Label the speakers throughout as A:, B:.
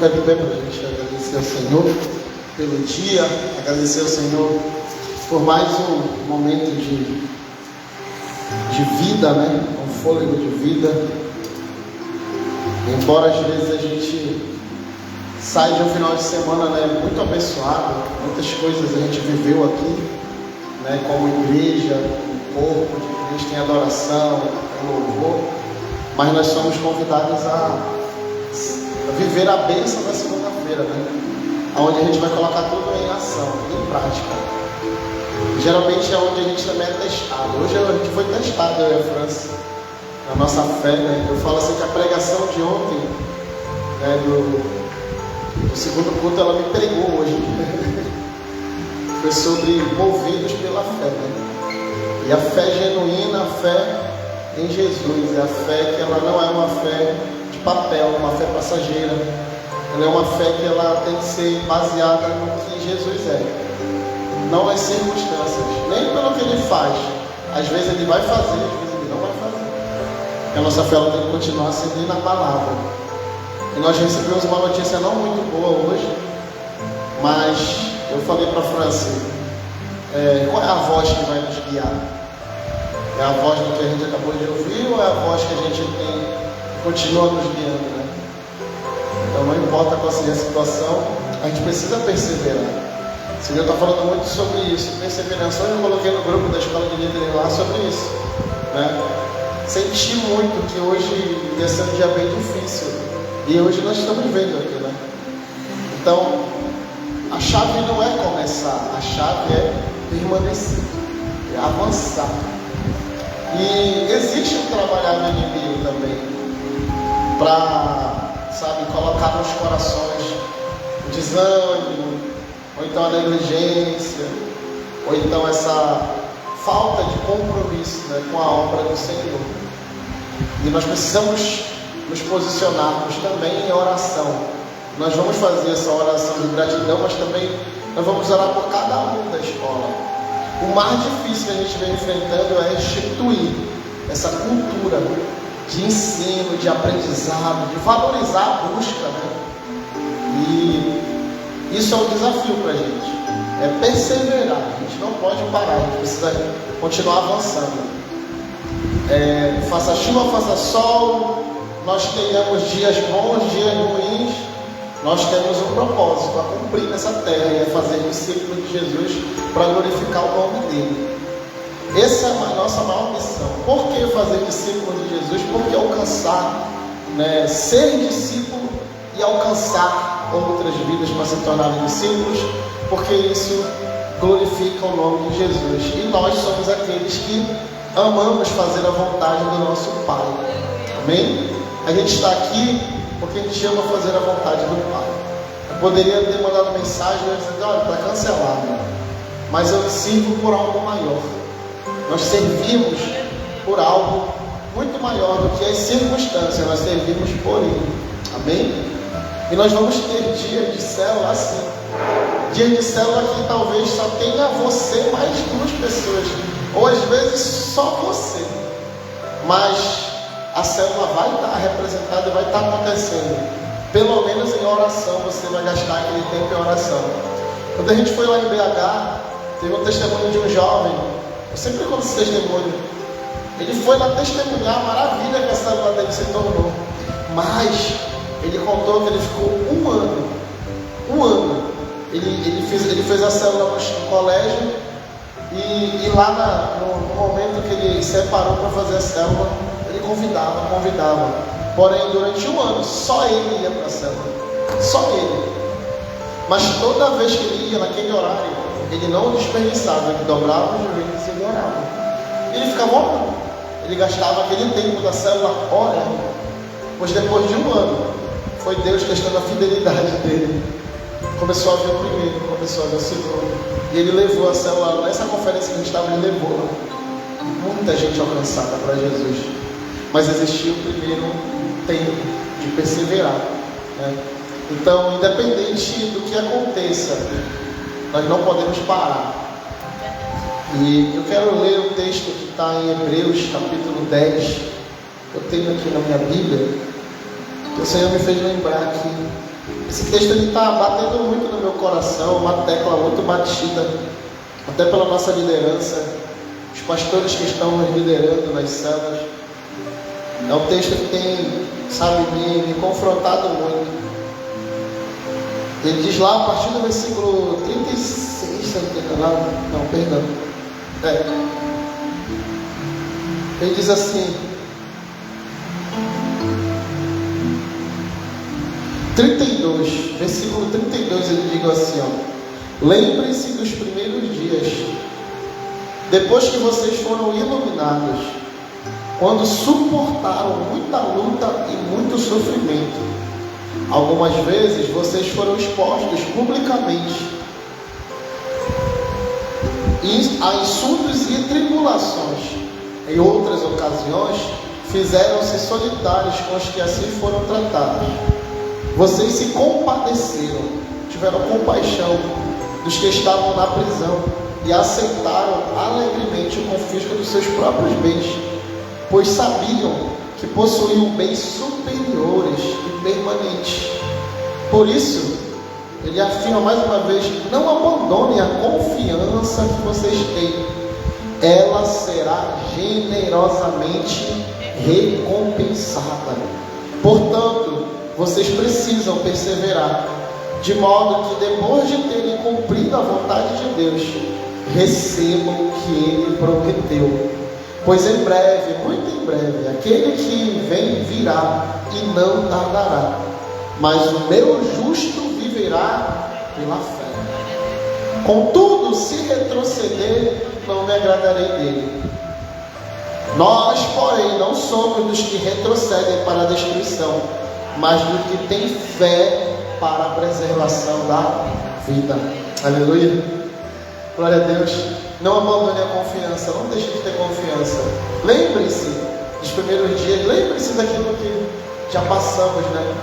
A: ficar de pé para a gente agradecer ao Senhor pelo dia, agradecer ao Senhor por mais um momento de vida, né? Um fôlego de vida. Embora às vezes a gente saia de um final de semana, né, muito abençoado, muitas coisas a gente viveu aqui, né, como igreja, como corpo de Cristo, em adoração, em louvor, mas nós somos convidados a viver a bênção da segunda-feira, né? Onde a gente vai colocar tudo em ação, em prática. Geralmente é onde a gente também é testado. Hoje a gente foi testado, eu e a França, na nossa fé, né? Eu falo assim que a pregação de ontem, né, do segundo culto, ela me pegou hoje. Foi sobre movidos pela fé, né? E a fé genuína, a fé em Jesus, é a fé que ela não é uma fé de papel, uma fé passageira. Ela é uma fé que ela tem que ser baseada no que Jesus é, não nas circunstâncias, nem pelo que ele faz. Às vezes ele vai fazer, às vezes ele não vai fazer. Porque a nossa fé ela tem que continuar seguindo na palavra. E nós recebemos uma notícia não muito boa hoje, mas eu falei para a França, qual é a voz que vai nos guiar? É a voz do que a gente acabou de ouvir ou é a voz que a gente tem que continua nos guiando, né? Então não importa qual seja a situação, a gente precisa perseverar. O Senhor está falando muito sobre isso, perseverança. Hoje eu coloquei no grupo da escola de líderes lá sobre isso, né? Senti muito que hoje ia ser um dia bem difícil. E hoje nós estamos vendo aqui, né? Então, a chave não é começar, a chave é permanecer, é avançar. E existe um trabalhar no inimigo também, para, colocar nos corações o desânimo, ou então a negligência, ou então essa falta de compromisso, né, com a obra do Senhor. E nós precisamos nos posicionarmos também em oração. Nós vamos fazer essa oração de gratidão, mas também nós vamos orar por cada um da escola. O mais difícil que a gente vem enfrentando é instituir essa cultura de ensino, de aprendizado, de valorizar a busca, né? E isso é um desafio para a gente. É perseverar. A gente não pode parar, a gente precisa continuar avançando. Faça chuva, faça sol, nós tenhamos dias bons, dias ruins, nós temos um propósito a cumprir nessa terra, e é fazer discípulos de Jesus para glorificar o nome dele. Essa é a nossa maior missão. Por que fazer discípulos de Jesus? Porque alcançar, né, ser discípulo e alcançar outras vidas para se tornarem discípulos, porque isso glorifica o nome de Jesus. E nós somos aqueles que amamos fazer a vontade do nosso Pai. Amém? A gente está aqui porque a gente ama fazer a vontade do Pai. Eu poderia ter mandado mensagem e dizer, olha, está cancelado, mas eu sirvo por algo maior. Nós servimos por algo muito maior do que as circunstâncias, nós servimos por Ele. Amém? E nós vamos ter dias de célula assim. Dias de célula que talvez só tenha você mais 2 pessoas, ou às vezes só você. Mas a célula vai estar representada e vai estar acontecendo. Pelo menos em oração você vai gastar aquele tempo em oração. Quando a gente foi lá em BH, teve um testemunho de um jovem. Eu sempre conto esse testemunho. Ele foi lá testemunhar a maravilha que a célula dele se tornou. Mas ele contou que ele ficou um ano. Ele fez a célula no colégio. E lá no momento que ele separou para fazer a célula, ele convidava. Porém, durante um ano, só ele ia para a célula. Só ele. Mas toda vez que ele ia naquele horário, ele não desperdiçava, ele dobrava os joelhos e ele orava. Ele ficava orando. Ele gastava aquele tempo da célula orando. Pois depois de um ano, foi Deus testando a fidelidade dele. Começou a ver o primeiro, começou a ver o segundo. E ele levou a célula, nessa conferência que a gente estava, ele levou muita gente alcançada para Jesus. Mas existia o primeiro tempo de perseverar, né? Então, independente do que aconteça, nós não podemos parar. E eu quero ler o texto que está em Hebreus, capítulo 10. Eu tenho aqui na minha Bíblia, que o Senhor me fez lembrar que Esse texto está batendo muito no meu coração, uma tecla muito batida, até pela nossa liderança, os pastores que estão nos liderando nas células. É um texto que tem, sabe, me confrontado muito. Ele diz lá, a partir do versículo 36, se eu não estou enganado, não, perdão. Ele diz assim, 32, versículo 32, ele diz assim, ó: lembrem-se dos primeiros dias, depois que vocês foram iluminados, quando suportaram muita luta e muito sofrimento. Algumas vezes vocês foram expostos publicamente a insultos e tribulações. Em outras ocasiões, fizeram-se solidários com os que assim foram tratados. Vocês se compadeceram, tiveram compaixão dos que estavam na prisão e aceitaram alegremente o confisco dos seus próprios bens, pois sabiam que possuíam bens superiores e permanentes. Por isso, ele afirma mais uma vez: não abandonem a confiança que vocês têm, ela será generosamente recompensada. Portanto, vocês precisam perseverar, de modo que depois de terem cumprido a vontade de Deus, recebam o que Ele prometeu. Pois em breve, muito em breve, aquele que vem virá e não tardará. Mas o meu justo viverá pela fé. Contudo, se retroceder, não me agradarei dele. Nós, porém, não somos dos que retrocedem para a destruição, mas dos que têm fé para a preservação da vida. Aleluia. Glória a Deus. Não abandone a confiança, não deixe de ter confiança. Lembre-se dos primeiros dias, lembre-se daquilo que já passamos, né?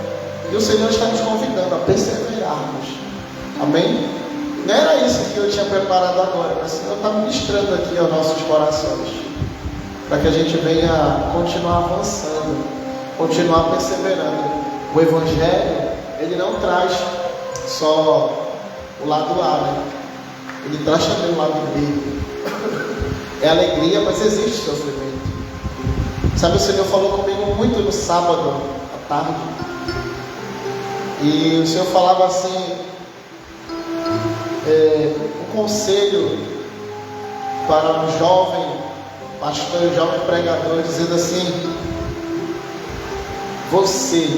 A: E o Senhor está nos convidando a perseverarmos. Amém? Não era isso que eu tinha preparado agora, mas o Senhor está ministrando aqui aos nossos corações, para que a gente venha continuar avançando, continuar perseverando. O Evangelho, ele não traz só o lado A, né? Ele traz também o lado B. É alegria, mas existe sofrimento. Sabe, o Senhor falou comigo muito no sábado à tarde. E o Senhor falava assim, um conselho para um jovem pastor, um jovem pregador, dizendo assim: você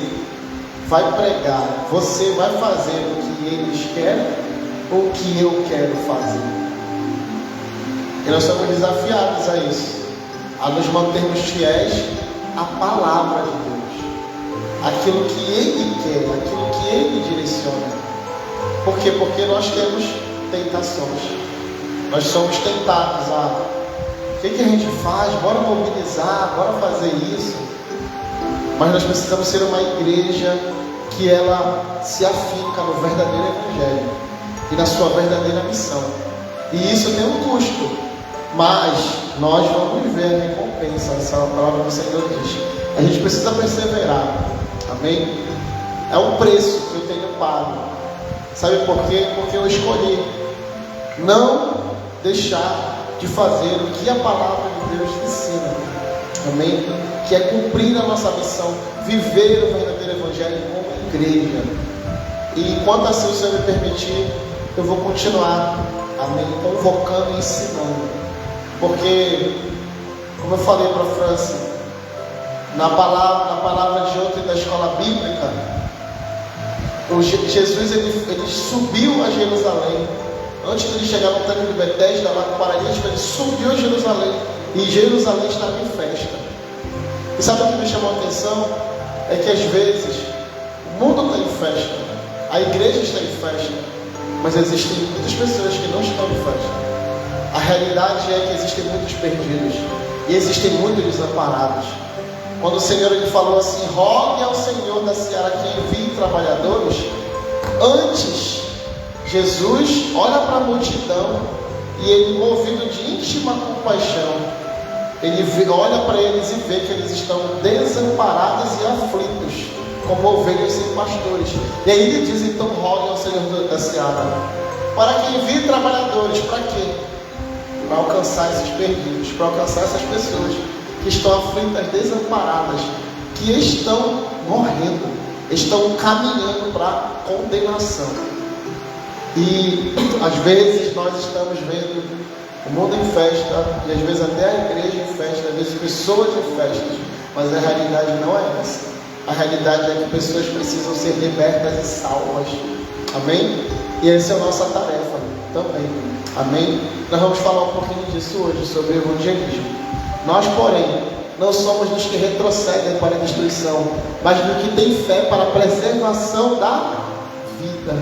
A: vai pregar, você vai fazer o que eles querem ou o que eu quero fazer? E nós somos desafiados a isso, a nos mantermos fiéis à palavra de Deus, aquilo que Ele quer, aquilo que Ele direciona. Por quê? Porque nós temos tentações, nós somos tentados a: o que a gente faz? Bora mobilizar, bora fazer isso. Mas nós precisamos ser uma igreja que ela se afinca no verdadeiro Evangelho e na sua verdadeira missão. E isso tem um custo, mas nós vamos ver a recompensa. Essa é a palavra do Senhor diz. A gente precisa perseverar. Amém? É um preço que eu tenho pago. Sabe por quê? Porque eu escolhi não deixar de fazer o que a palavra de Deus ensina. Amém? Que é cumprir a nossa missão, viver o verdadeiro Evangelho como igreja. E enquanto assim o Senhor me permitir, eu vou continuar, amém, convocando e ensinando. Porque, como eu falei para a França, na palavra de ontem da escola bíblica, Jesus ele subiu a Jerusalém. Antes de ele chegar no tanque de Betesda, lá com o paralítico, ele subiu a Jerusalém. E Jerusalém estava em festa. E sabe o que me chamou a atenção? É que às vezes o mundo está em festa, a igreja está em festa, mas existem muitas pessoas que não estão em festa. A realidade é que existem muitos perdidos e existem muitos desamparados. Quando o Senhor ele falou assim: rogue ao Senhor da seara que envie trabalhadores, antes Jesus olha para a multidão e ele, movido de íntima compaixão, ele olha para eles e vê que eles estão desamparados e aflitos, como ovelhas sem pastores. E aí ele diz, então rogue ao Senhor da seara, para que envie trabalhadores. Para quê? Para alcançar esses perdidos, para alcançar essas pessoas que estão aflitas, desamparadas, que estão morrendo, estão caminhando para a condenação. E às vezes nós estamos vendo o mundo em festa, e às vezes até a igreja em festa, às vezes pessoas em festas, mas a realidade não é essa. A realidade é que pessoas precisam ser libertas e salvas. Amém? E essa é a nossa tarefa também. Amém? Nós vamos falar um pouquinho disso hoje, sobre o evangelismo. Nós, porém, não somos dos que retrocedem para a destruição, mas dos que têm fé para a preservação da vida.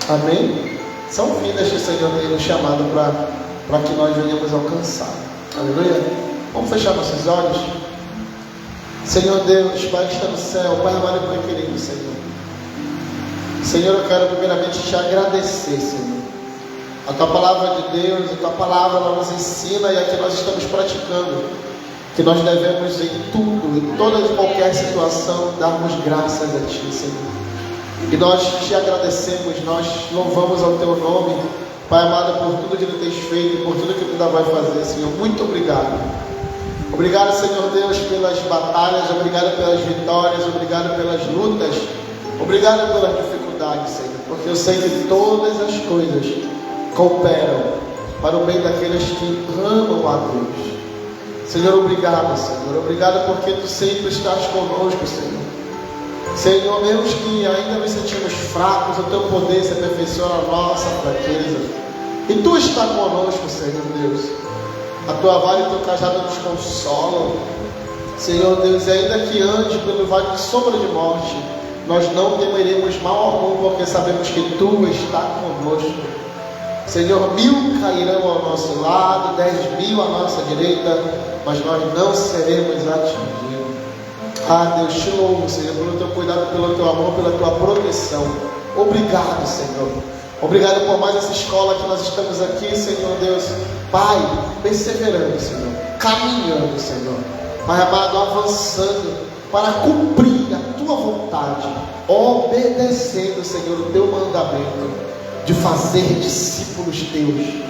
A: Amém? São vidas que o Senhor tem nos chamado para que nós venhamos alcançar. Aleluia? Vamos fechar nossos olhos? Senhor Deus, Pai que está no céu, Pai amado e Pai querido, Senhor. Senhor, eu quero primeiramente te agradecer, Senhor. A Tua Palavra de Deus, a Tua Palavra ela nos ensina e a que nós estamos praticando, que nós devemos em tudo, em toda e qualquer situação, darmos graças a Ti, Senhor. E nós te agradecemos, nós louvamos ao Teu nome, Pai amado, por tudo que Tu tens feito e por tudo que Tu ainda vai fazer, Senhor. Muito obrigado. Obrigado, Senhor Deus, pelas batalhas, obrigado pelas vitórias, obrigado pelas lutas, obrigado pelas dificuldades, Senhor, porque eu sei que todas as coisas cooperam para o bem daqueles que amam a Deus. Senhor, obrigado, Senhor, obrigado porque Tu sempre estás conosco, Senhor. Senhor, mesmo que ainda nos sentimos fracos, o Teu poder se aperfeiçoa a nossa fraqueza, e Tu estás conosco, Senhor Deus. A Tua vara e o Teu cajado nos consolam, Senhor Deus, e ainda que ande pelo vale de sombra de morte, nós não temeremos mal algum, porque sabemos que Tu estás conosco. Senhor, 1000 cairão ao nosso lado, 10.000 à nossa direita, mas nós não seremos atingidos. Ah, Deus, te louvo, Senhor, pelo Teu cuidado, pelo Teu amor, pela Tua proteção. Obrigado, Senhor. Obrigado por mais essa escola que nós estamos aqui, Senhor Deus. Pai, perseverando, Senhor, caminhando, Senhor, Pai amado, avançando para cumprir a Tua vontade, obedecendo, Senhor, o Teu mandamento de fazer discípulos Teus,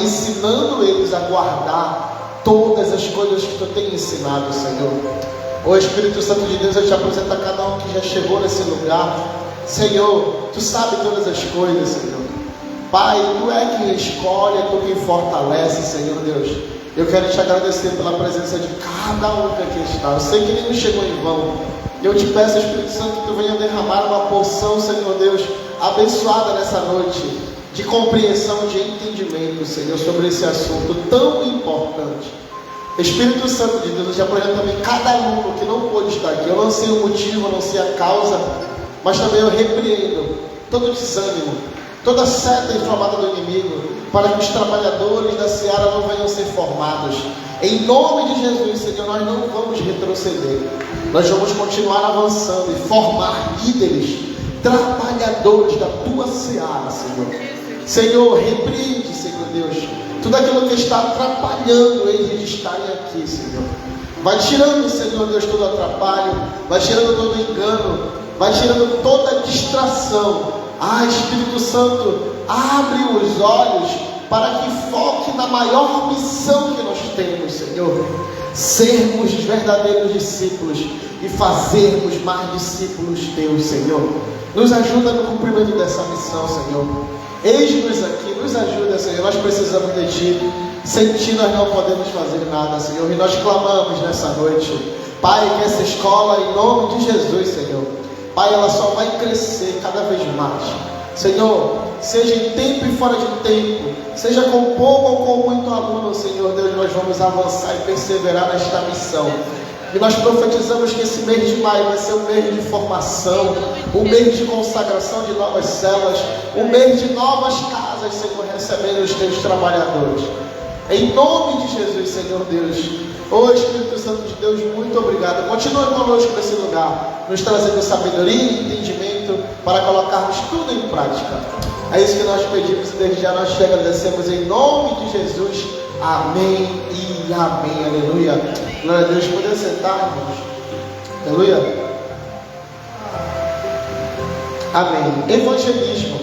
A: ensinando eles a guardar todas as coisas que Tu tem ensinado, Senhor. Ô Espírito Santo de Deus, eu te apresento a cada um que já chegou nesse lugar. Senhor, Tu sabe todas as coisas, Senhor. Pai, Tu é quem escolhe, é Tu quem fortalece, Senhor Deus. Eu quero te agradecer pela presença de cada um que aqui está. Eu sei que nenhum chegou em vão. Eu te peço, Espírito Santo, que Tu venha derramar uma porção, Senhor Deus, abençoada nessa noite, de compreensão, de entendimento, Senhor, sobre esse assunto tão importante. Espírito Santo de Deus, eu te apresento também cada aluno que não pôde estar aqui. Eu não sei o motivo, eu não sei a causa, mas também eu repreendo todo desânimo, toda seta inflamada do inimigo, para que os trabalhadores da seara não venham ser formados. Em nome de Jesus, Senhor, nós não vamos retroceder. Nós vamos continuar avançando e formar líderes, trabalhadores da Tua seara, Senhor. Senhor, repreende, Senhor Deus, tudo aquilo que está atrapalhando eles de estarem aqui, Senhor. Vai tirando, Senhor Deus, todo atrapalho, vai tirando todo engano, vai tirando toda distração. Ah, Espírito Santo, abre os olhos para que foque na maior missão que nós temos, Senhor. Sermos os verdadeiros discípulos e fazermos mais discípulos Teus, Senhor. Nos ajuda no cumprimento dessa missão, Senhor. Eis-nos aqui, nos ajuda, Senhor. Nós precisamos de Ti. Sem Ti nós não podemos fazer nada, Senhor. E nós clamamos nessa noite, Pai, que essa escola, em nome de Jesus, Senhor, Pai, ela só vai crescer cada vez mais. Senhor, seja em tempo e fora de tempo, seja com pouco ou com muito aluno, Senhor Deus, nós vamos avançar e perseverar nesta missão. E nós profetizamos que esse mês de maio vai ser um mês de formação, um mês de consagração de novas células, um mês de novas casas, Senhor, recebendo os Teus trabalhadores. Em nome de Jesus, Senhor Deus. Ô Espírito Santo de Deus, muito obrigado. Continua conosco nesse lugar, nos trazendo sabedoria e entendimento para colocarmos tudo em prática. É isso que nós pedimos e desde já nós te agradecemos em nome de Jesus. Amém e amém. Aleluia. Glória a Deus. Poder sentar, irmãos. Aleluia. Amém. Evangelismo,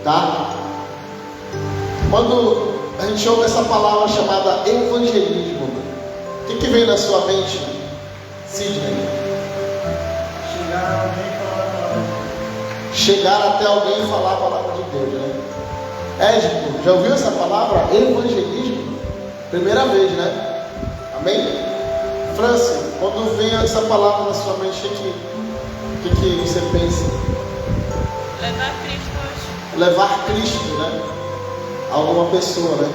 A: tá? Quando a gente ouve essa palavra chamada evangelismo, o que vem na sua mente, Sidney? Chegar até alguém e falar a palavra de Deus, né? Édipo, já ouviu essa palavra? Evangelismo? Primeira vez, né? Amém? Franci, quando vem essa palavra na sua mente, o que você pensa?
B: Levar Cristo hoje.
A: Levar Cristo, né? A alguma pessoa, né?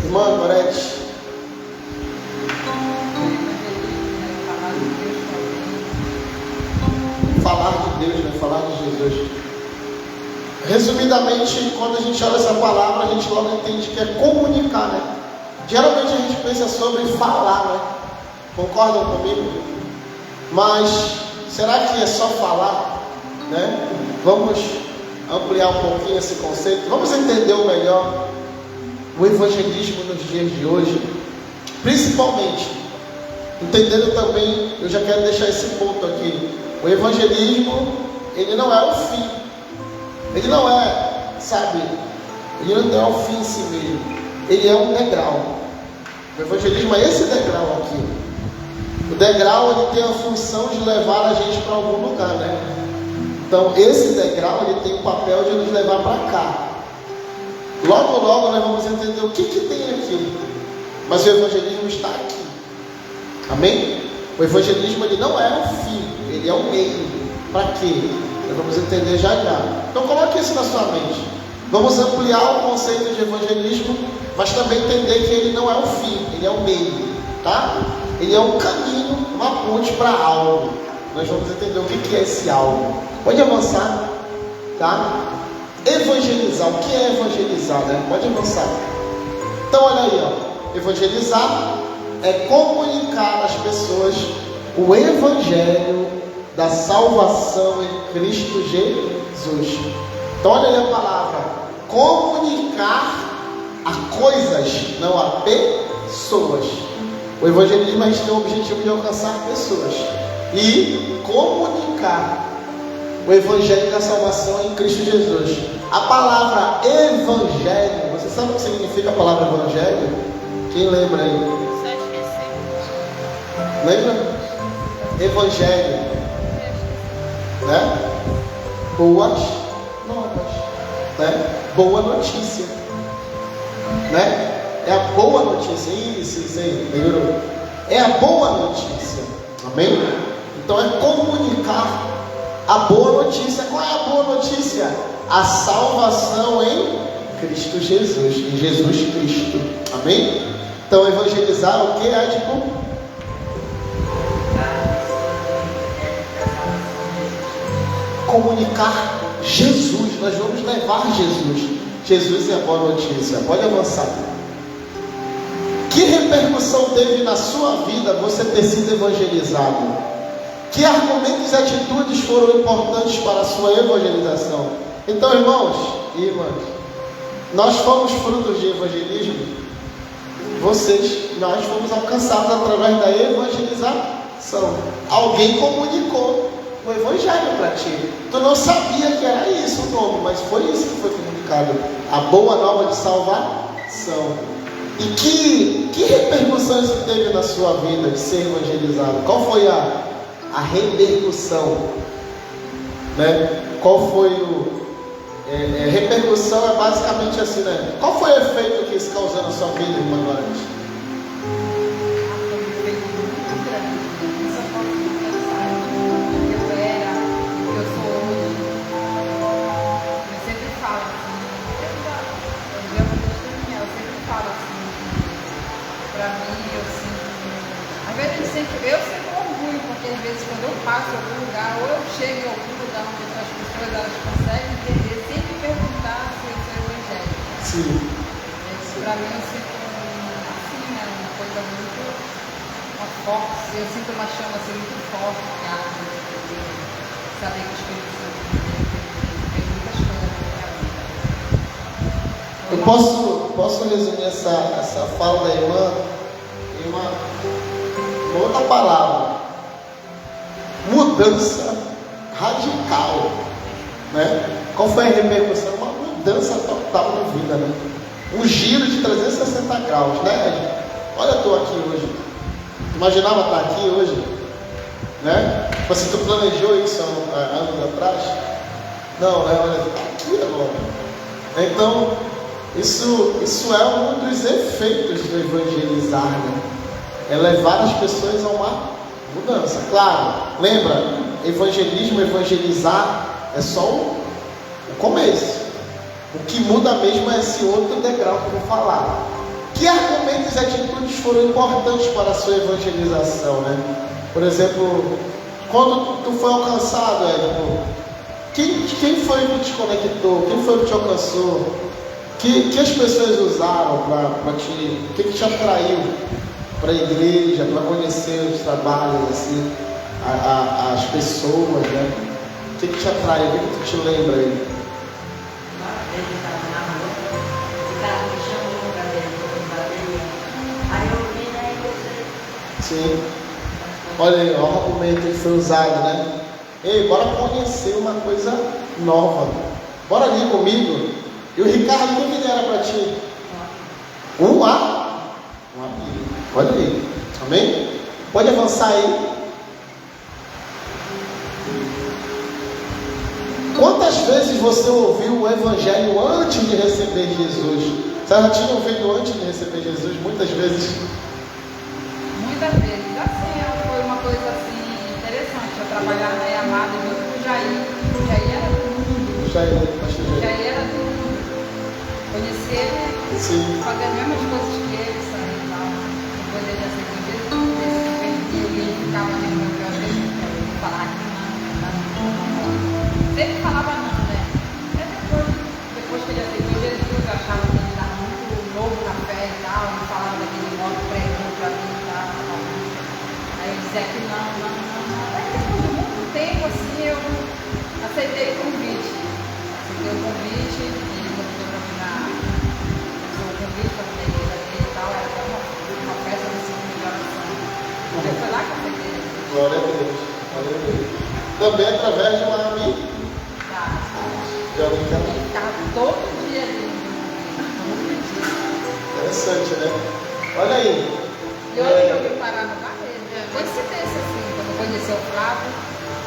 A: Irmã Gorete. Falar de Deus, né? Falar de Jesus. Resumidamente, quando a gente olha essa palavra, a gente logo entende que é comunicar, né? Geralmente a gente pensa sobre falar, né? Concordam comigo? Mas será que é só falar, né? Vamos ampliar um pouquinho esse conceito. Vamos entender melhor o evangelismo nos dias de hoje, principalmente entendendo também, eu já quero deixar esse ponto aqui, o evangelismo, ele não é o fim, ele não é, sabe, ele não é o fim em si mesmo, ele é um degrau. O evangelismo é esse degrau aqui. O degrau, ele tem a função de levar a gente para algum lugar, né? Então esse degrau, ele tem o papel de nos levar para cá. Logo logo nós vamos entender o que tem aqui, mas o evangelismo está aqui. Amém? O evangelismo, ele não é o fim, ele é o meio. Para quê? Nós vamos entender já já. Então coloque isso na sua mente. Vamos ampliar o conceito de evangelismo, mas também entender que ele não é o fim, ele é o meio, tá? Ele é um caminho, uma ponte para algo. Nós vamos entender o que é esse algo. Pode avançar, tá? Evangelizar, o que é evangelizar, né? Pode avançar. Então olha aí, ó. Evangelizar é comunicar às pessoas o evangelho da salvação em Cristo Jesus. Então olha aí a palavra, comunicar a coisas, não a pessoas. O evangelismo, a gente tem o objetivo de alcançar pessoas e comunicar o evangelho da salvação em Cristo Jesus. A palavra evangelho, você sabe o que significa a palavra evangelho? Quem lembra aí?
B: Só esqueci.
A: Lembra? Evangelho, né? Boas novas, né? Boa notícia, né? É a boa notícia. Isso aí, melhorou. É a boa notícia. Amém? Então é comunicar a boa notícia. Qual é a boa notícia? A salvação em Cristo Jesus, em Jesus Cristo. Amém? Então evangelizar o que é tipo? Comunicar Jesus. Nós vamos levar Jesus. Jesus é a boa notícia. Pode avançar. Que repercussão teve na sua vida você ter sido evangelizado? Que argumentos e atitudes foram importantes para a sua evangelização? Então, irmãos e irmãs, nós fomos frutos de evangelismo. Nós fomos alcançados através da evangelização. Alguém comunicou o evangelho para ti. Tu não sabia que era isso o nome, mas foi isso que foi comunicado. A boa nova de salvação. E que repercussão isso teve na sua vida de ser evangelizado? Qual foi a repercussão? Né? Qual foi repercussão é basicamente assim, né? Qual foi o efeito que isso causou na sua vida, irmã Gorete?
C: Eu sinto orgulho, porque às vezes quando eu passo em algum lugar, ou eu chego em algum lugar onde as pessoas elas conseguem entender, sempre perguntar se eu sou evangélico.
A: Sim.
C: Para mim eu sinto assim, né, uma coisa muito forte, eu sinto uma chama assim muito forte, cara, de saber que o Espírito Santo tem muitas coisas na minha vida.
A: Eu posso resumir essa fala da irmã em uma outra palavra: mudança radical. né? Qual foi a repercussão? Uma mudança total na vida, né? Um giro de 360 graus, né? Olha, eu estou aqui hoje. Imaginava estar aqui hoje, né? Tipo assim, tu planejou isso há anos atrás? Não, né? Olha, aqui agora. Então, isso é um dos efeitos do evangelizar, né? É levar as pessoas a uma mudança. Claro, lembra, evangelizar é só o começo. O que muda mesmo é esse outro degrau que eu vou falar. Que argumentos e atitudes foram importantes para a sua evangelização, né? Por exemplo, quando tu foi alcançado, quem foi que te conectou? Quem foi que te alcançou? Que as pessoas usaram para te... O que te atraiu para a igreja, para conhecer os trabalhos, assim, as pessoas, né? O que te atraiu? O que tu te lembra aí?
D: Ele estava na rua, o cara me chamou para ver o bateria. Aí eu vi, né, e você.
A: Sim. Olha aí, ó, o argumento que foi usado, né? Ei, bora conhecer uma coisa nova. Bora ali comigo. E o Ricardo, o que ele era para ti? Um amigo. Olha aí. Amém? Pode avançar aí. Quantas vezes você ouviu o Evangelho antes de receber Jesus? Você já tinha ouvido antes de receber Jesus? Muitas vezes.
C: Muitas vezes. Assim, foi uma coisa assim interessante. Eu trabalhava na Yamada junto com o Jair. O Jair era do mundo. O Jair era do mundo. Conhecer ele, fazer as mesmas coisas que ele, sabe? Depois ele aceitou Jesus, ele ficava lembrando que eu ia falar que não. Sempre falava não, né? Até depois que ele aceitou Jesus, eu achava que ele estava muito novo na fé e tal, ele falava daquele modo pregando para mim e tal. Aí eu dizia que não. Aí depois de muito tempo, assim, eu aceitei o convite. Aceitei o convite, ele convidou para mim o convite para a igreja dele e tal, era uma festa do segundo de oração. Então foi lá que eu aceitei.
A: Glória a Deus. Glória a Deus. Também através de uma amiga.
C: Ele ficava todo dia ali.
A: Interessante, né? Olha aí.
C: E hoje eu vim parar no bar dele. Coincidência assim, quando eu conheci o Flávio.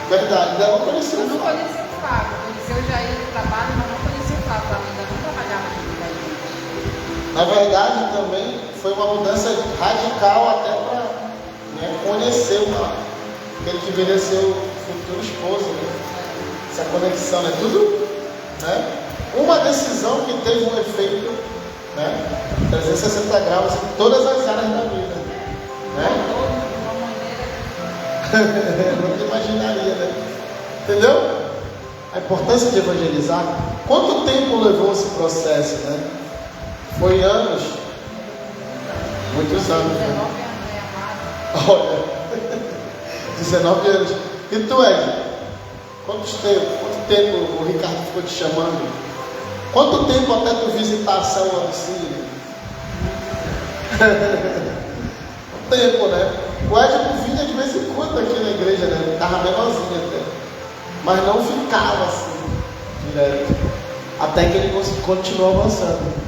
A: Verdade, ainda não conhecia.
C: Eu não conhecia o Flávio, eu conheci o Jair do trabalho, mas não conhecia o Flávio, eu ainda não trabalhava junto da gente.
A: Na verdade, também foi uma mudança radical até para conhecer aquele que deveria ser o futuro esposo, né? Essa conexão, né? Tudo, né? Uma decisão que teve um efeito, né? 360 graus em todas as áreas da vida, né?
C: De uma maneira.
A: Não imaginaria, né? Entendeu? A importância de evangelizar. Quanto tempo levou esse processo, né? Foi anos? Muitos anos,
C: 19
A: né?
C: anos, né, amado?
A: Olha, 19 anos. E tu, Ed? Quanto tempo o Ricardo ficou te chamando? Quanto tempo até tu visitar a São Lancílio? Um tempo, né? O Ed vinha de vez em quando aqui na igreja, né? Ficava menorzinho até. Mas não ficava assim, direto. Até que ele continuou avançando.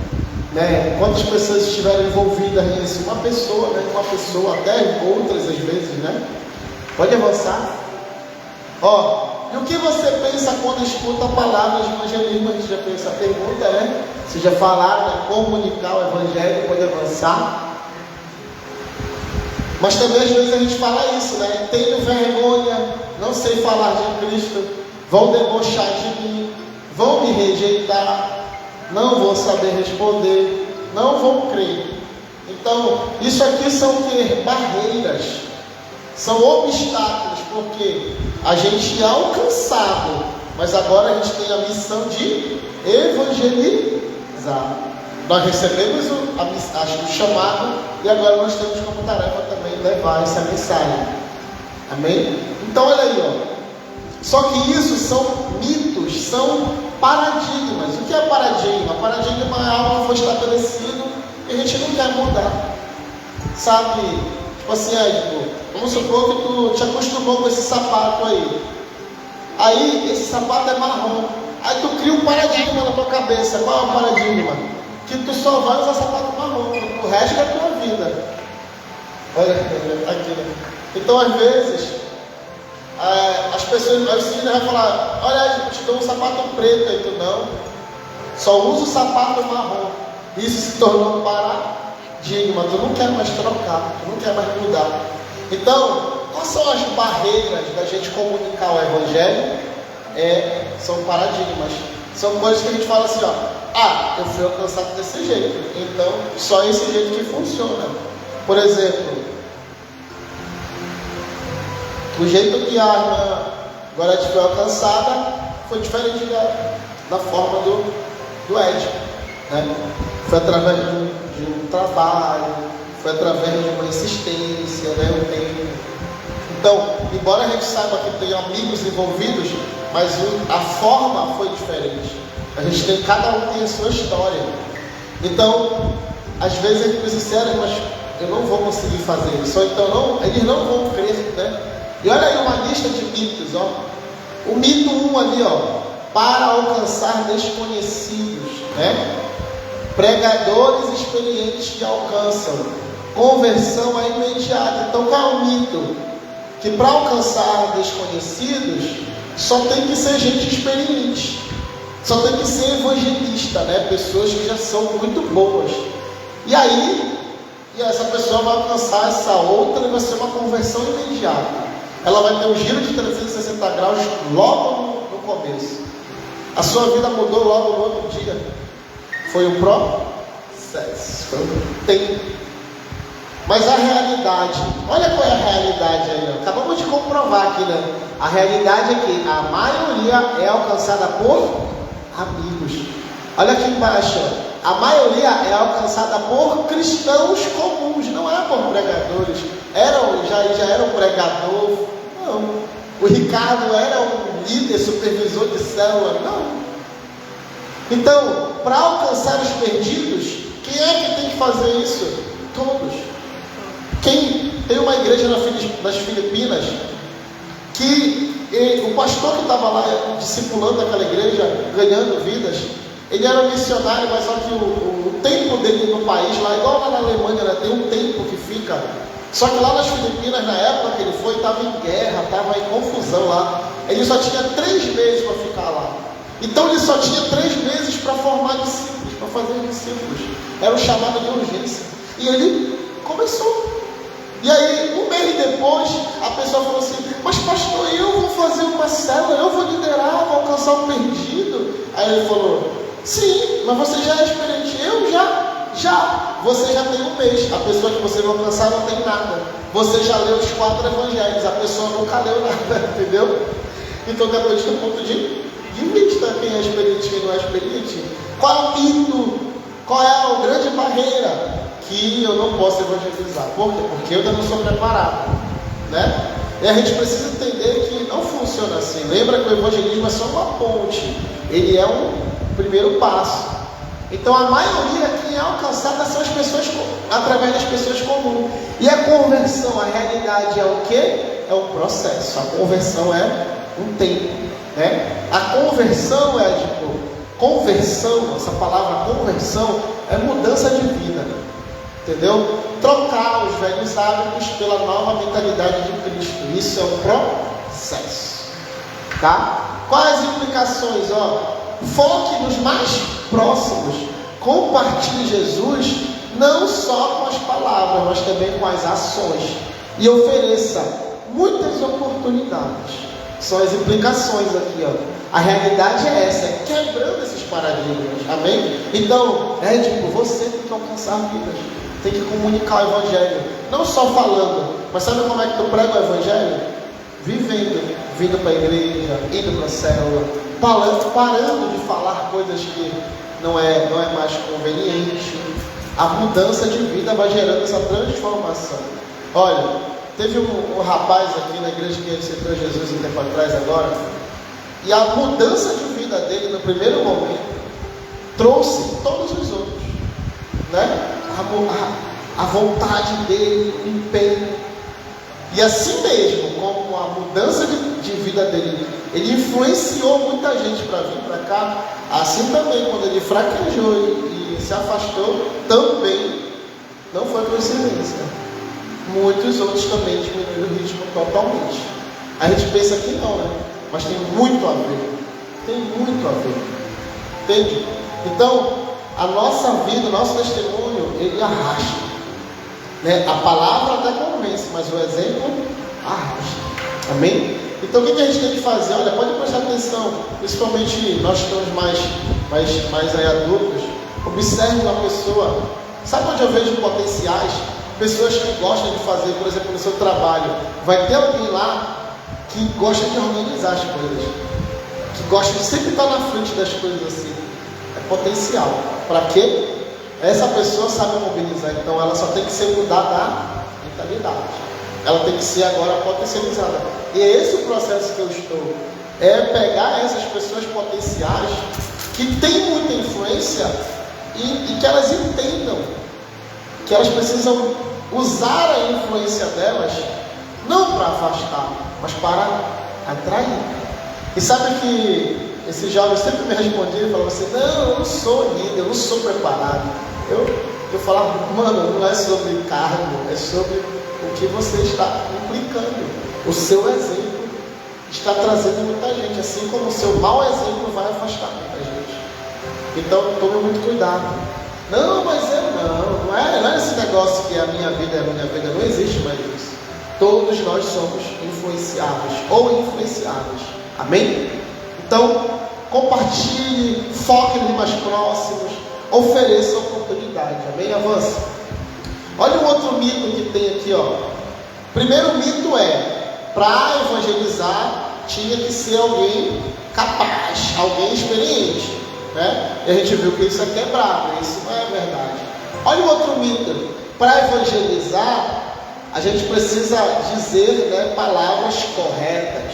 A: Né? Quantas pessoas estiveram envolvidas nisso? Uma pessoa, né? Uma pessoa, até outras às vezes, né? Pode avançar. Ó, e o que você pensa quando escuta a palavra de evangelismo? A gente já fez essa pergunta, né? Vocês já falaram, né? Comunicar o evangelho, pode avançar. Mas também às vezes a gente fala isso, né? Tenho vergonha, não sei falar de Cristo, vão debochar de mim, vão me rejeitar, não vou saber responder, não vão crer. Então, isso aqui são o quê? Barreiras, são obstáculos, porque a gente é alcançado, mas agora a gente tem a missão de evangelizar. Nós recebemos o chamado e agora nós temos como tarefa também levar essa mensagem. Amém? Então olha aí, ó. Só que isso são mitos, são paradigmas. O que é paradigma? Paradigma é algo que foi estabelecido e a gente não quer mudar. Sabe? Tipo assim, vamos supor que tu te acostumou com esse sapato aí. Aí esse sapato é marrom. cria um paradigma na tua cabeça. Qual é o paradigma? Que tu só vai usar sapato marrom, o resto da tua vida. Olha aqui, né? Então, às vezes, as pessoas, as meninas vão falar: olha, eu te dou um sapato preto, aí tu não, só usa o sapato marrom. Isso se tornou um paradigma. Tu não quer mais trocar, tu não quer mais mudar. Então, quais são as barreiras da gente comunicar o Evangelho? São paradigmas. São coisas que a gente fala assim, eu fui alcançado desse jeito, então só esse jeito que funciona. Por exemplo, o jeito que a irmã Gorete foi alcançada foi diferente da forma do Ed, né? Foi através de um trabalho, foi através de uma insistência, né? Um tempo. Então, embora a gente saiba que tem amigos envolvidos, mas a forma foi diferente. Cada um tem a sua história. Então, às vezes a gente pensa assim, mas eu não vou conseguir fazer isso. Ou então, eles não vão crer, né? E olha aí uma lista de mitos, O mito 1 ali, para alcançar desconhecidos, né? Pregadores experientes que alcançam. Conversão é imediata. Então, qual é o mito? Que para alcançar desconhecidos, só tem que ser gente experiente. Só tem que ser evangelista, né? Pessoas que já são muito boas. E aí, essa pessoa vai alcançar essa outra e vai ser uma conversão imediata. Ela vai ter um giro de 360 graus logo no começo. A sua vida mudou logo no outro dia. Foi um processo, foi um tempo. Mas a realidade, olha qual é a realidade aí, acabamos de comprovar aqui, né? A realidade é que a maioria é alcançada por amigos. Olha aqui embaixo, a maioria é alcançada por cristãos comuns, não é por pregadores. Já era um pregador, não. O Ricardo era um líder, supervisor de célula, não. Então, para alcançar os perdidos, quem é que tem que fazer isso? Todos. Tem uma igreja nas Filipinas que o pastor que estava lá discipulando aquela igreja, ganhando vidas, ele era um missionário, mas só que o tempo dele no país, lá, igual lá na Alemanha, né, tem um tempo que fica. Só que lá nas Filipinas, na época que ele foi, estava em guerra, estava em confusão lá. Ele só tinha 3 meses para ficar lá. Então ele só tinha 3 meses para formar discípulos, para fazer discípulos. Era um chamado de urgência. E ele começou. E aí, um mês depois, a pessoa falou assim: mas pastor, eu vou fazer uma célula, eu vou liderar, vou alcançar o perdido. Aí ele falou: sim, mas você já é experiente. Eu já. Você já tem um mês. A pessoa que você vai alcançar não tem nada. Você já leu os 4 evangelhos, a pessoa nunca leu nada, entendeu? Então depende do ponto de vista, quem é experiente e quem não é experiente. Qual é o mito? Qual é a grande barreira? Que eu não posso evangelizar. Por quê? Porque eu ainda não sou preparado, né? E a gente precisa entender que não funciona assim. Lembra que o evangelismo é só uma ponte. Ele é um primeiro passo. Então a maioria que é alcançada são as pessoas, através das pessoas comuns. E a conversão, a realidade é o quê? É um processo. A conversão é um tempo, né? A conversão conversão, essa palavra conversão é mudança de vida. Entendeu? Trocar os velhos hábitos pela nova mentalidade de Cristo. Isso é um processo. Tá? Quais as implicações? Foque nos mais próximos. Compartilhe Jesus não só com as palavras, mas também com as ações. E ofereça muitas oportunidades. São as implicações aqui, A realidade é essa, é quebrando esses paradigmas. Amém? Então, você tem que alcançar vidas. Tem que comunicar o Evangelho. Não só falando, mas sabe como é que tu prega o Evangelho? Vivendo, vindo para a igreja, indo para a célula, parando de falar coisas que não é mais conveniente. A mudança de vida vai gerando essa transformação. Olha, teve um rapaz aqui na igreja que aceitou Jesus um tempo atrás agora, e a mudança de vida dele no primeiro momento trouxe todos os outros, né? A vontade dele, o empenho. E assim mesmo, como a mudança de vida dele ele influenciou muita gente para vir para cá. Assim também, quando ele fraquejou e se afastou, também não foi coincidência. Muitos outros também diminuíram o ritmo totalmente. A gente pensa que não, né? Mas tem muito a ver. Tem muito a ver. Entende? Então, a nossa vida, o nosso testemunho, ele arrasta. Né? A palavra até convence, mas o exemplo arrasta. Amém? Então, o que a gente tem que fazer? Olha, pode prestar atenção, principalmente nós que estamos mais aí adultos. Observe uma pessoa. Sabe onde eu vejo potenciais? Pessoas que gostam de fazer, por exemplo, no seu trabalho. Vai ter alguém lá que gosta de organizar as coisas, que gosta de sempre estar na frente das coisas assim. É potencial. Para quê? Essa pessoa sabe mobilizar, então ela só tem que ser mudada a mentalidade. Ela tem que ser agora potencializada. E é esse o processo que eu estou. É pegar essas pessoas potenciais que têm muita influência e que elas entendam que elas precisam usar a influência delas não para afastar, mas para atrair. E sabe que esse jovem sempre me respondia e falava assim: não, eu não sou líder, eu não sou preparado. Eu falava: mano, não é sobre cargo, é sobre o que você está implicando. O seu exemplo está trazendo muita gente, assim como o seu mau exemplo vai afastar muita gente. Então tome muito cuidado. Não, mas não é esse negócio que a minha vida, não existe mais isso. Todos nós somos influenciáveis ou influenciáveis. Amém? Então, compartilhe, foque nos mais próximos, ofereça oportunidade. Amém? Avance. Olha um outro mito que tem aqui, ó. Primeiro mito é: para evangelizar tinha que ser alguém capaz, alguém experiente, né? E a gente viu que isso é quebrado, isso não é verdade. Olha o outro mito: para evangelizar a gente precisa dizer, né, palavras corretas.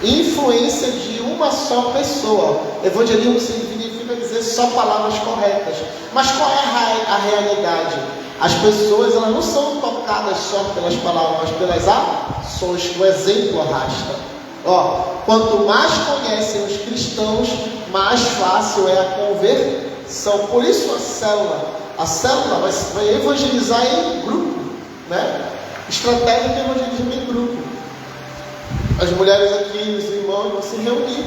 A: Influência de uma só pessoa. Evangelismo significa dizer só palavras corretas. Mas qual é a realidade? As pessoas, elas não são tocadas só pelas palavras, mas pelas ações. O exemplo arrasta. Ó, quanto mais conhecem os cristãos, mais fácil é a conversão. Por isso a célula vai evangelizar em grupo, né? Estratégia de evangelismo em grupo. As mulheres aqui, os irmãos vão se reunir,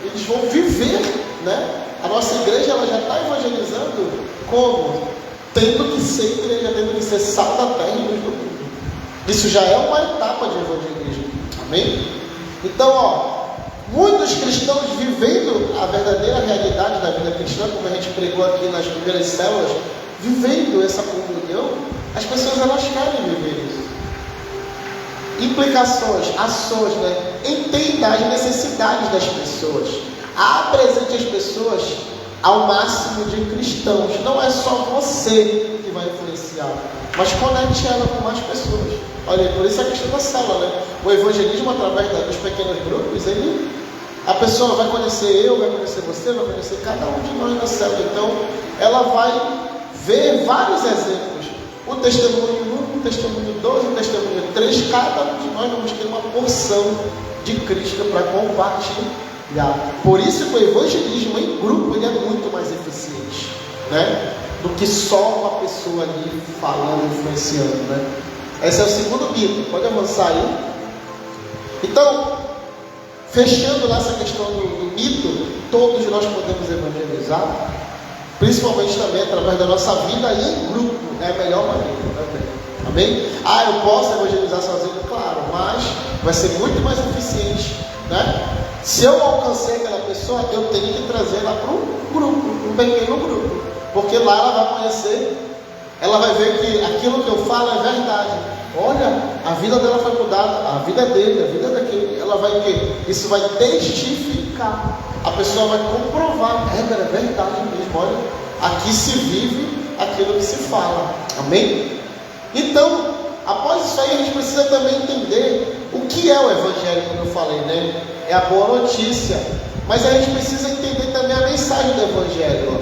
A: eles vão viver, né? A nossa igreja, ela já está evangelizando como? Tendo que ser igreja, tendo que ser sal da terra e luz do mundo. Isso já é uma etapa de evangelismo. Amém? Então, ó, muitos cristãos vivendo a verdadeira realidade da vida cristã, como a gente pregou aqui nas primeiras células, vivendo essa comunhão, as pessoas, elas querem viver isso. Implicações, ações, né? Entenda as necessidades das pessoas. Apresente as pessoas ao máximo de cristãos. Não é só você que vai influenciar, mas conecte ela com mais pessoas. Olha, por isso a questão da célula, né? O evangelismo através dos pequenos grupos, a pessoa vai conhecer eu, vai conhecer você, vai conhecer cada um de nós na célula. Então, ela vai ver vários exemplos. O testemunho 1, o testemunho 2, o testemunho 3, cada um de nós vamos ter uma porção de Cristo para compartilhar. Por isso que o evangelismo em grupo, ele é muito mais eficiente, né? Do que só uma pessoa ali falando, influenciando, né? Esse é o segundo mito. Pode avançar aí. Então, fechando nessa questão do mito, todos nós podemos evangelizar, principalmente também através da nossa vida e em grupo. É a melhor maneira também. Amém? Eu posso evangelizar sozinho? Claro, mas vai ser muito mais eficiente, né? Se eu alcancei aquela pessoa, eu tenho que trazer ela para um grupo, um pequeno grupo, porque lá ela vai conhecer, ela vai ver que aquilo que eu falo é verdade. Olha, a vida dela foi mudada, a vida dele, a vida daquele, ela vai ver, isso vai testificar. A pessoa vai comprovar, é verdade mesmo, olha, aqui se vive aquilo que se fala. Amém? Então, após isso aí, a gente precisa também entender o que é o evangelho, como eu falei, né? É a boa notícia. Mas a gente precisa entender também a mensagem do evangelho.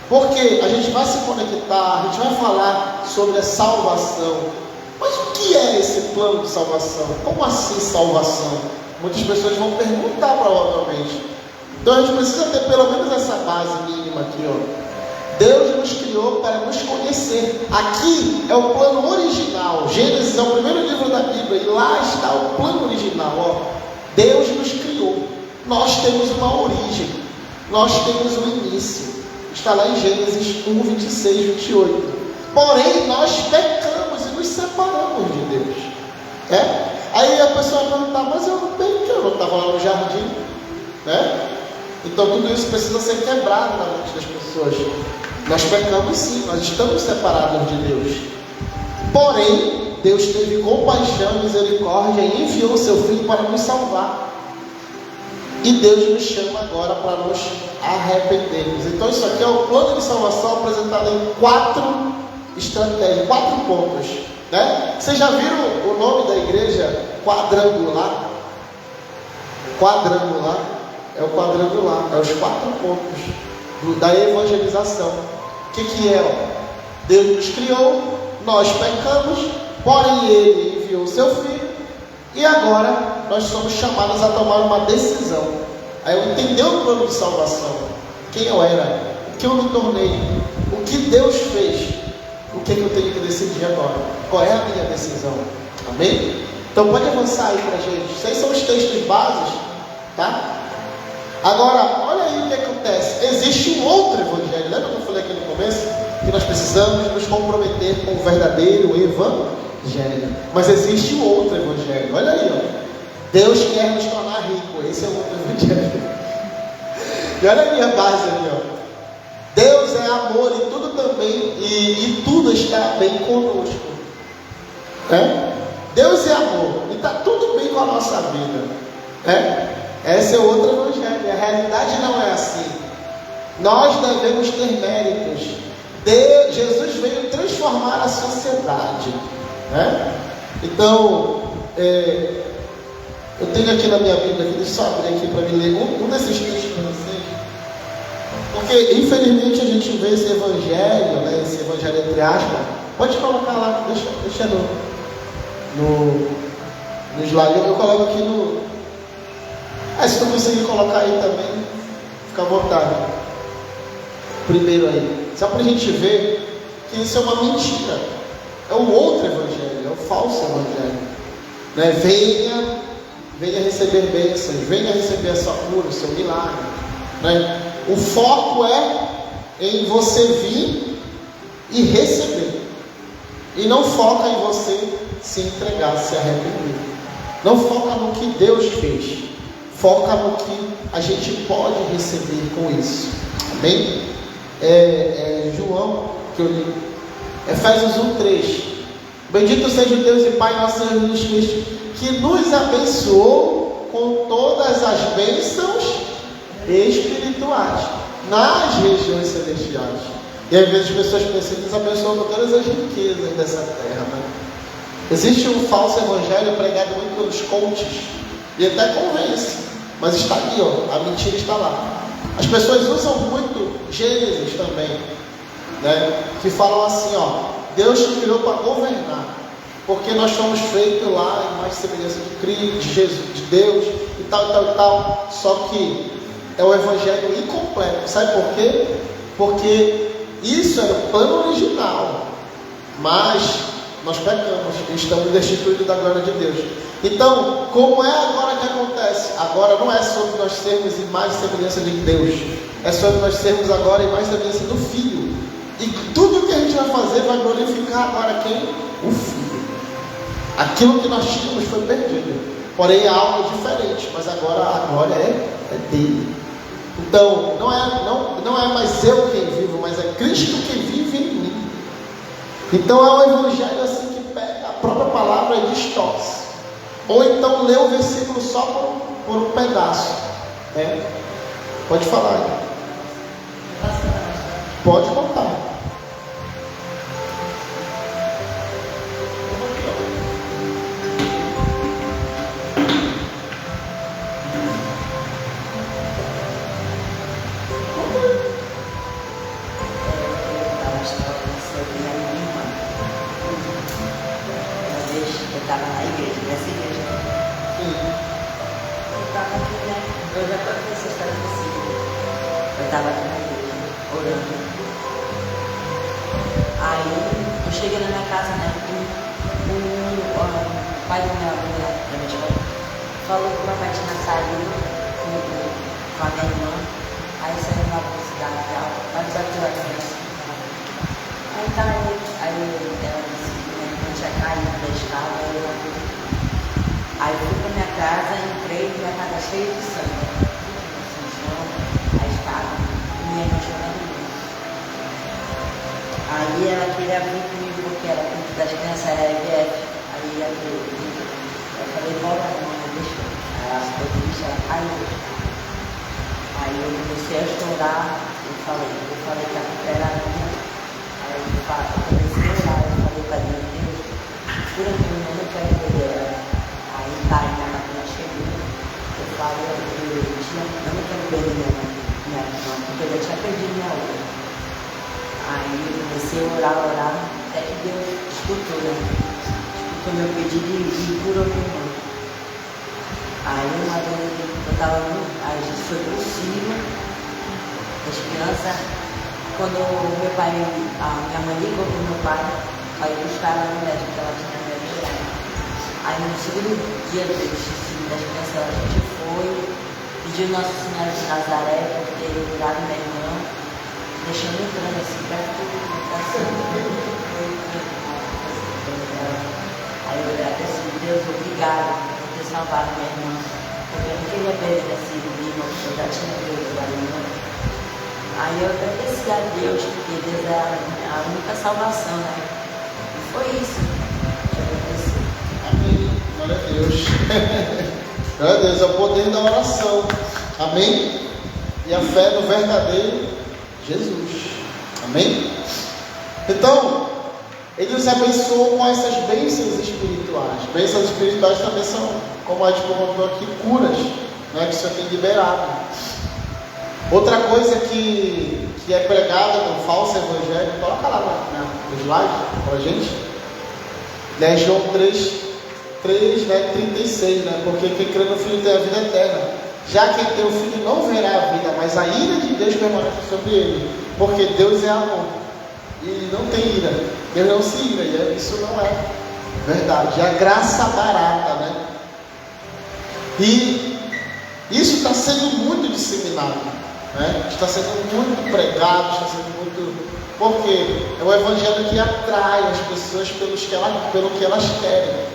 A: Porque a gente vai se conectar, a gente vai falar sobre a salvação. Mas o que é esse plano de salvação? Como assim salvação? Muitas pessoas vão perguntar provavelmente. Então a gente precisa ter pelo menos essa base mínima aqui, ó. Deus nos criou para nos conhecer. Aqui é o plano original. Gênesis é o primeiro livro da Bíblia. E lá está o plano original, ó. Deus nos criou. Nós temos uma origem. Nós temos um início. Está lá em Gênesis 1, 26, 28. Porém, nós pecamos e nos separamos de Deus. Aí a pessoa vai perguntar, mas eu não estava lá no jardim, né? Então tudo isso precisa ser quebrado na mente das pessoas. Nós pecamos sim, nós estamos separados de Deus. Porém, Deus teve compaixão e misericórdia e enviou o seu Filho para nos salvar. E Deus nos chama agora para nos arrependermos. Então isso aqui é o plano de salvação apresentado em 4 estratégias, 4 pontos, né? Vocês já viram o nome da igreja? Quadrangular? Quadrangular é o quadrangular, é os 4 pontos da evangelização. O que é? Deus nos criou, nós pecamos, porém Ele enviou o seu Filho, e agora nós somos chamados a tomar uma decisão. Aí eu entendi o plano de salvação, quem eu era, o que eu me tornei, o que Deus fez, o que eu tenho que decidir agora, qual é a minha decisão, amém? Então pode avançar aí para a gente, esses são os textos básicos, tá? Agora, olha aí o que acontece, existe um outro evangelho, lembra que eu falei aqui no começo, que nós precisamos nos comprometer com o verdadeiro evangelho, mas existe um outro evangelho, olha aí, ó. Deus quer nos tornar ricos, esse é o outro evangelho. E olha a minha base ali, ó. Deus é amor e tudo também, e tudo está bem conosco. Deus é amor e está tudo bem com a nossa vida. Esse é outro evangelho. A realidade não é assim. Nós devemos ter méritos. Jesus veio transformar a sociedade. Então, eu tenho aqui na minha Bíblia, deixa eu só abrir aqui para me ler um desses textos para vocês. Porque, infelizmente, a gente vê esse evangelho, né, esse evangelho entre aspas. Pode colocar lá, deixa no slide. Eu coloco aqui no. Se não conseguir colocar aí também, fica à vontade. Primeiro aí. Só para a gente ver que isso é uma mentira. É um outro evangelho, é um falso evangelho. Né? Venha receber bênçãos, venha receber a sua cura, o seu milagre. Né? O foco é em você vir e receber. E não foca em você se entregar, se arrepender. Não foca no que Deus fez. Foca no que a gente pode receber com isso. Amém? João, que eu li. Efésios 1:3. Bendito seja o Deus e Pai nosso Senhor Jesus Cristo, que nos abençoou com todas as bênçãos espirituais nas regiões celestiais. E às vezes as pessoas pensam que nos abençoou com todas as riquezas dessa terra, né? Existe um falso evangelho pregado muito pelos coaches e até convence. Mas está ali, ó, a mentira está lá. As pessoas usam muito Gênesis também, né? Que falam assim, ó, Deus te criou para governar, porque nós fomos feitos lá em mais semelhança de Cristo, de Jesus, de Deus, e tal. Só que é o evangelho incompleto. Sabe por quê? Porque isso era o plano original, mas nós pecamos e estamos destituídos da glória de Deus. Então, como é agora que acontece? Agora não é sobre nós sermos em mais semelhança de Deus, é sobre nós sermos agora em mais semelhança do Filho. E tudo que a gente vai fazer vai glorificar agora quem? O Filho. Aquilo que nós tínhamos foi perdido, porém é algo diferente, mas agora a glória é dele. Então, não é mais eu quem vivo, mas é Cristo quem vive em mim. Então é um evangelho assim que pega a própria palavra e distorce. Ou então lê o versículo só por um pedaço. Pode falar. Pode contar.
D: Eu estava na igreja, nessa igreja. estava aqui na igreja, orando. Aí eu cheguei na minha casa, né? O pai da minha mãe falou que o papai tinha saído com a minha irmã. Aí saiu na velocidade alta, mas bateu a criança. Aí tá ela disse que minha irmã tinha caído da escada, aí eu fui pra minha casa, entrei, minha casa cheia de sangue. Assim, chão, a escada, e minha irmã chorando muito. Aí ela queria vir comigo porque ela, cuida das crianças, era IVF. Aí eu falei, bora, mãe, deixa. Aí ela ficou triste, ela caiu. Aí eu comecei a chorar, eu falei que a culpa era minha. Aí eu comecei a orar, eu falei para Deus, cura minha, eu não quero ver ela. Aí tá, minha máquina chegou, eu falei, eu não quero ver minha irmã, porque eu já tinha perdido minha outra. Aí eu comecei a orar, até que Deus escutou, né? Escutou meu pedido e curou minha irmã. Aí uma vez eu estava a gente foi pro Ciro, as crianças, quando meu pai, a minha mãe ligou pro meu pai, aí buscar ela no médico, que ela tinha médico. Aí no segundo dia do Ciro das crianças, a gente foi, pediu Nossa Senhora de Nazaré, porque ele curado minha irmã, deixando entrando assim, perto do coração. Aí eu agradeci, Deus, obrigado. Salvar minha irmã, porque eu não queria perder essa irmã, eu já tinha perdido a irmã. Aí eu agradeci a Deus, porque Deus é a única salvação, né? E foi isso. Eu agradeci.
A: Amém. Glória a Deus. Glória a Deus, é o poder da oração. Amém? E a fé no verdadeiro Jesus. Amém? Então, Ele nos abençoou com essas bênçãos espirituais. Bênçãos espirituais também são, como a gente comentou aqui, curas, né, que o Senhor tem liberado. Outra coisa que é pregada no falso evangelho, coloca lá no slide para a gente, né, João 3, né, 36, né, porque quem crê no Filho tem a vida eterna. Já quem tem o Filho não verá a vida, mas a ira de Deus permanece sobre ele, porque Deus é amor. E não tem ira, Deus não se ira, e isso não é verdade, é a graça barata, né? E isso está sendo muito disseminado, né? Está sendo muito pregado, está sendo muito... Porque é o evangelho que atrai as pessoas pelo que elas querem,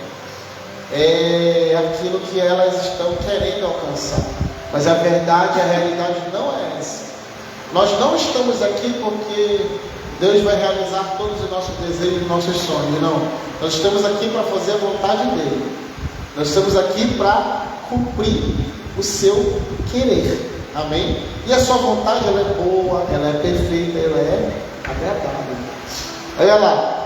A: é aquilo que elas estão querendo alcançar, mas a verdade, a realidade não é essa. Nós não estamos aqui porque Deus vai realizar todos os nossos desejos e nossos sonhos. Não. Nós estamos aqui para fazer a vontade dele. Nós estamos aqui para cumprir o seu querer. Amém? E a sua vontade, ela é boa, ela é perfeita, ela é agradável. Olha lá.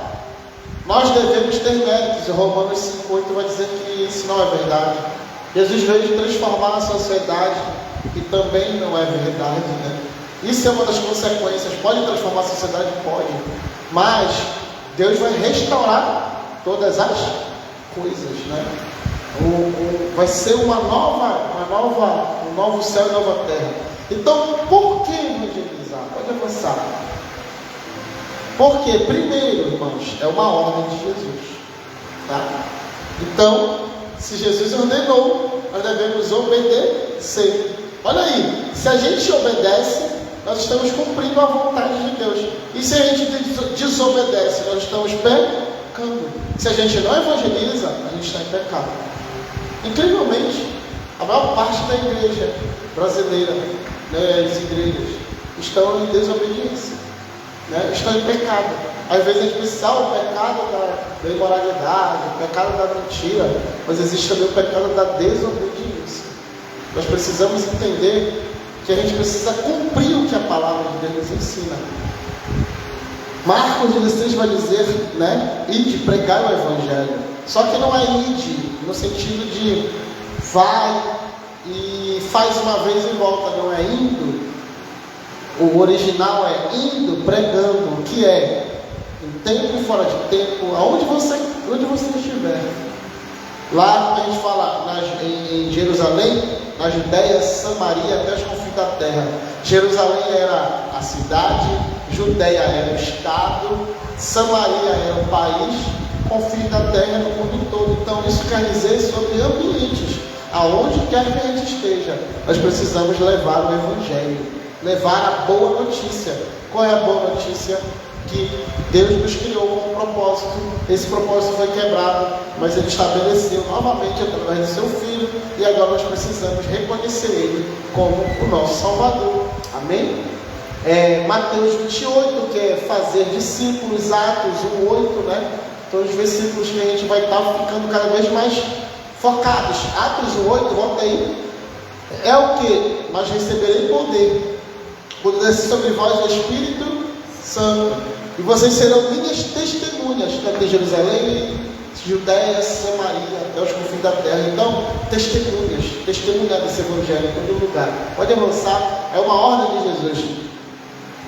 A: Nós devemos ter méritos. E Romanos 5,8 vai dizer que isso não é verdade. Jesus veio transformar a sociedade, e também não é verdade, né? Isso é uma das consequências. Pode transformar a sociedade? Pode. Mas Deus vai restaurar todas as coisas, né? Vai ser um novo céu e nova terra. Então, por que evangelizar? Pode avançar. Porque, primeiro, irmãos, é uma ordem de Jesus. Tá? Então, se Jesus ordenou, nós devemos obedecer. Olha aí, se a gente obedece, nós estamos cumprindo a vontade de Deus. E se a gente desobedece, nós estamos pecando. Se a gente não evangeliza, a gente está em pecado. Incrivelmente, a maior parte da igreja brasileira, né, as igrejas, estão em desobediência, né, estão em pecado. Às vezes a gente pensa o pecado da imoralidade, o pecado da mentira, mas existe também o pecado da desobediência. Nós precisamos entender que a gente precisa cumprir o que a palavra de Deus nos ensina. Marcos 16 vai dizer, né, ide pregar o evangelho. Só que não é ide no sentido de vai e faz uma vez e volta, não é indo. O original é indo, pregando, que é em tempo e fora de tempo, onde você estiver. Lá a gente fala em Jerusalém, na Judéia, Samaria, até os confins da terra. Jerusalém era a cidade, Judeia era o estado, Samaria era o país, com fim da terra no mundo todo. Então isso quer dizer sobre ambientes. Aonde quer que a gente esteja, nós precisamos levar o Evangelho, levar a boa notícia. Qual é a boa notícia? Que Deus nos criou com um propósito. Esse propósito foi quebrado, mas Ele estabeleceu novamente através do Seu Filho, e agora nós precisamos reconhecer Ele como o nosso Salvador. Amém? Mateus 28, que é fazer discípulos, Atos 1:8, né? Então os versículos que a gente vai estar ficando cada vez mais focados. Atos 1:8, volta aí. É o que? Mas receberei poder quando descer sobre vós o Espírito Santo, e vocês serão minhas testemunhas, tanto em Jerusalém, Judeia, Samaria, até os confins da terra. Então, testemunhar desse Evangelho em todo lugar. Pode avançar, é uma ordem de Jesus.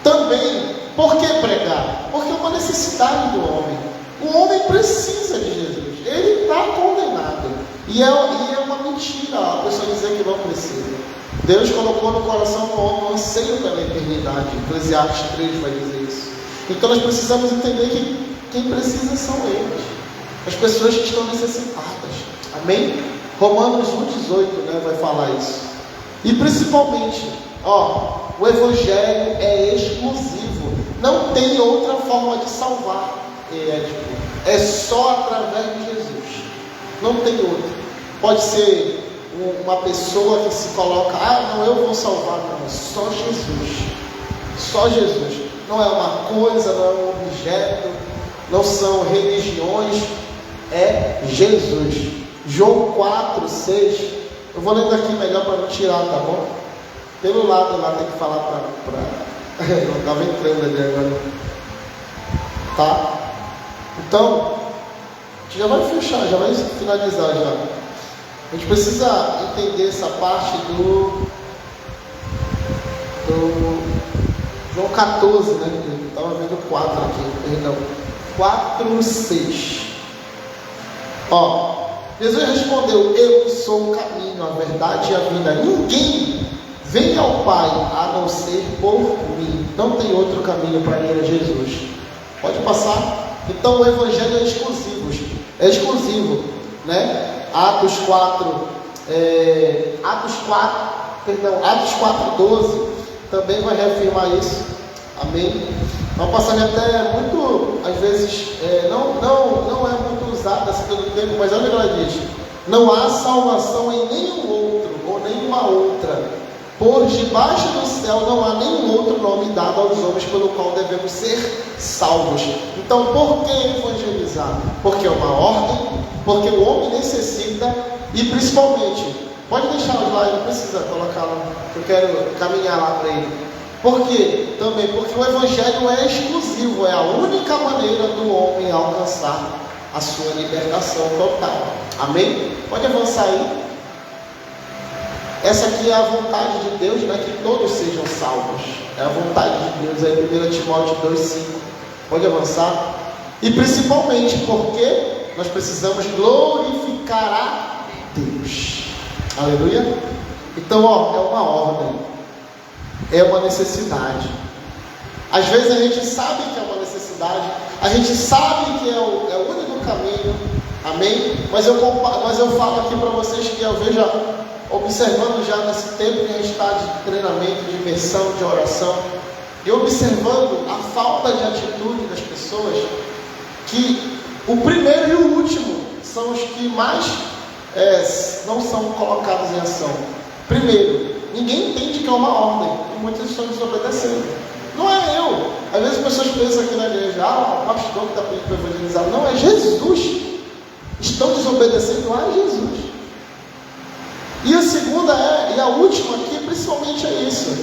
A: Também, por que pregar? Porque é uma necessidade do homem. O homem precisa de Jesus. Ele está condenado. E é uma mentira a pessoa dizer que não precisa. Deus colocou no coração do homem um anseio pela eternidade. Eclesiastes 3 vai dizer isso. Então nós precisamos entender que quem precisa são eles. As pessoas que estão necessitadas. Amém? Romanos 1:18, né, vai falar isso. E principalmente, o Evangelho é exclusivo. Não tem outra forma de salvar. É só através de Jesus. Não tem outra. Pode ser uma pessoa que se coloca, não, eu vou salvar. Não, é só Jesus. Só Jesus. Não é uma coisa, não é um objeto, não são religiões, é Jesus. João 4:6. Eu vou lendo aqui melhor para não tirar, tá bom? Pelo lado lá tem que falar para eu estava entrando ali agora. Tá? Então, a gente já vai fechar, já vai finalizar já. A gente precisa entender essa parte do João 14, né? Eu estava vendo 4 aqui, perdão. 4:6. Jesus respondeu: eu sou o caminho, a verdade e a vida. Ninguém vem ao Pai a não ser por mim. Não tem outro caminho para ir a Jesus. Pode passar. Então o Evangelho é exclusivo, né? Atos 4:12 também vai reafirmar isso. Amém? É uma passagem até muito, às vezes, não é muito usada assim todo tempo, mas olha o que ela diz: não há salvação em nenhum outro ou nenhuma outra, por debaixo do céu não há nenhum outro nome dado aos homens pelo qual devemos ser salvos. Então, por que evangelizar? Porque é uma ordem, porque o homem necessita, e principalmente, pode deixar o slide, não precisa colocar lá, eu quero caminhar lá para ele. Por quê? Também porque o Evangelho é exclusivo, é a única maneira do homem alcançar a sua libertação total. Amém? Pode avançar aí. Essa aqui é a vontade de Deus, né? Que todos sejam salvos. É a vontade de Deus, aí 1 Timóteo 2:5. Pode avançar. E principalmente porque nós precisamos glorificar a Deus. Aleluia? Então, é uma ordem. É uma necessidade. Às vezes a gente sabe que é uma necessidade, a gente sabe que é o único caminho, amém? Mas eu falo aqui para vocês que eu vejo, observando já nesse tempo que a gente está de treinamento, de imersão, de oração, e observando a falta de atitude das pessoas, que o primeiro e o último são os que mais não são colocados em ação. Primeiro, ninguém entende que é uma ordem, e muitos estão desobedecendo. Não é eu. Às vezes as pessoas pensam aqui na igreja, o pastor que está pedindo para evangelizar. Não, é Jesus. Estão desobedecendo a Jesus. E a segunda e a última aqui, principalmente é isso.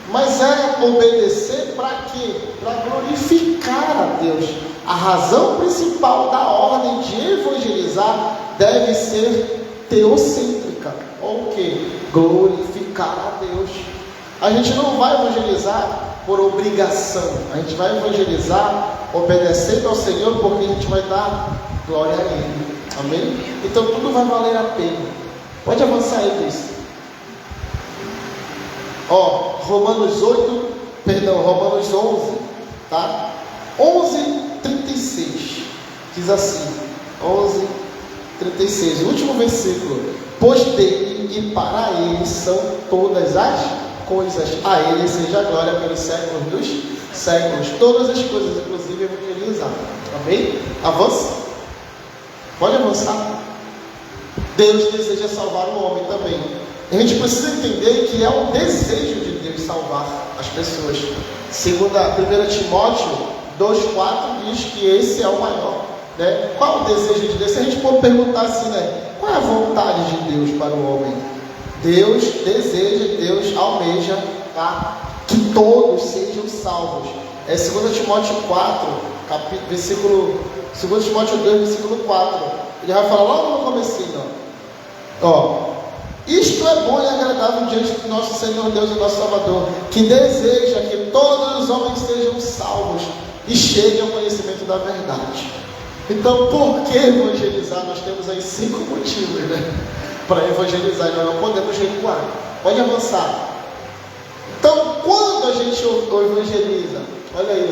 A: Mas é obedecer para quê? Para glorificar a Deus. A razão principal da ordem de evangelizar deve ser teocêntrica. Ou o quê? Glorificar a Deus. A gente não vai evangelizar por obrigação. A gente vai evangelizar obedecendo ao Senhor, porque a gente vai dar glória a Ele. Amém? Então tudo vai valer a pena. Pode avançar aí, Luiz. Romanos 11, tá? 11:36, diz assim, 11:36, o último versículo: pois dele e para ele são todas as coisas, a ele seja a glória pelos séculos dos séculos, todas as coisas, inclusive evangelizar. Amém? Avança, pode avançar. Deus deseja salvar o homem também. A gente precisa entender que é um desejo de Deus salvar as pessoas. 1 Timóteo 2,4 diz que esse é o maior, né? Qual o desejo de Deus? Se a gente for perguntar assim, né? Qual é a vontade de Deus para o homem? Deus deseja, Deus almeja, tá? Que todos sejam salvos. É 2 Timóteo 4, versículo 2 Timóteo 2, versículo 4. Ele vai falar logo no comecinho, isto é bom e agradável diante do nosso Senhor Deus e nosso Salvador, que deseja que todos os homens sejam salvos e cheguem ao conhecimento da verdade. Então, por que evangelizar? Nós temos aí 5 motivos, né, para evangelizar. Nós não podemos recuar. Pode avançar. Então, quando a gente evangeliza, olha aí,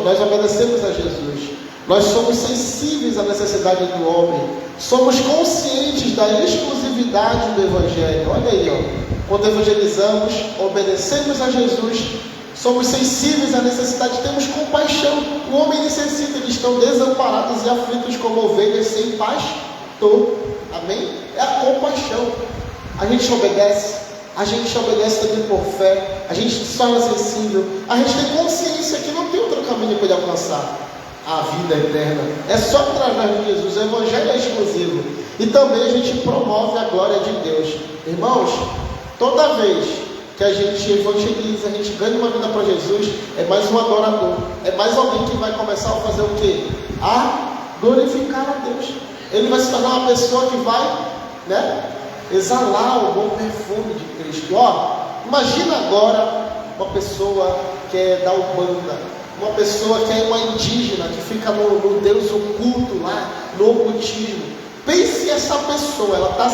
A: nós obedecemos a Jesus, nós somos sensíveis à necessidade do homem, somos conscientes da exclusividade do Evangelho. Olha aí, quando evangelizamos, obedecemos a Jesus, somos sensíveis à necessidade, temos compaixão. O homem necessita, eles estão desamparados e aflitos como ovelhas sem pastor. Amém? É a compaixão. A gente obedece também por fé, a gente se torna sensível, a gente tem consciência que não tem outro caminho para ele alcançar a vida eterna, é só através de Jesus. O Evangelho é exclusivo. E também a gente promove a glória de Deus. Irmãos, toda vez que a gente evangeliza, a gente ganha uma vida para Jesus, é mais um adorador, é mais alguém que vai começar a fazer o quê? A glorificar a Deus. Ele vai se tornar uma pessoa que vai, né, exalar o bom perfume de Cristo. Imagina agora uma pessoa que é da Umbanda, uma pessoa que é uma indígena, que fica no Deus oculto lá, no ocultismo. Pense essa pessoa, ela está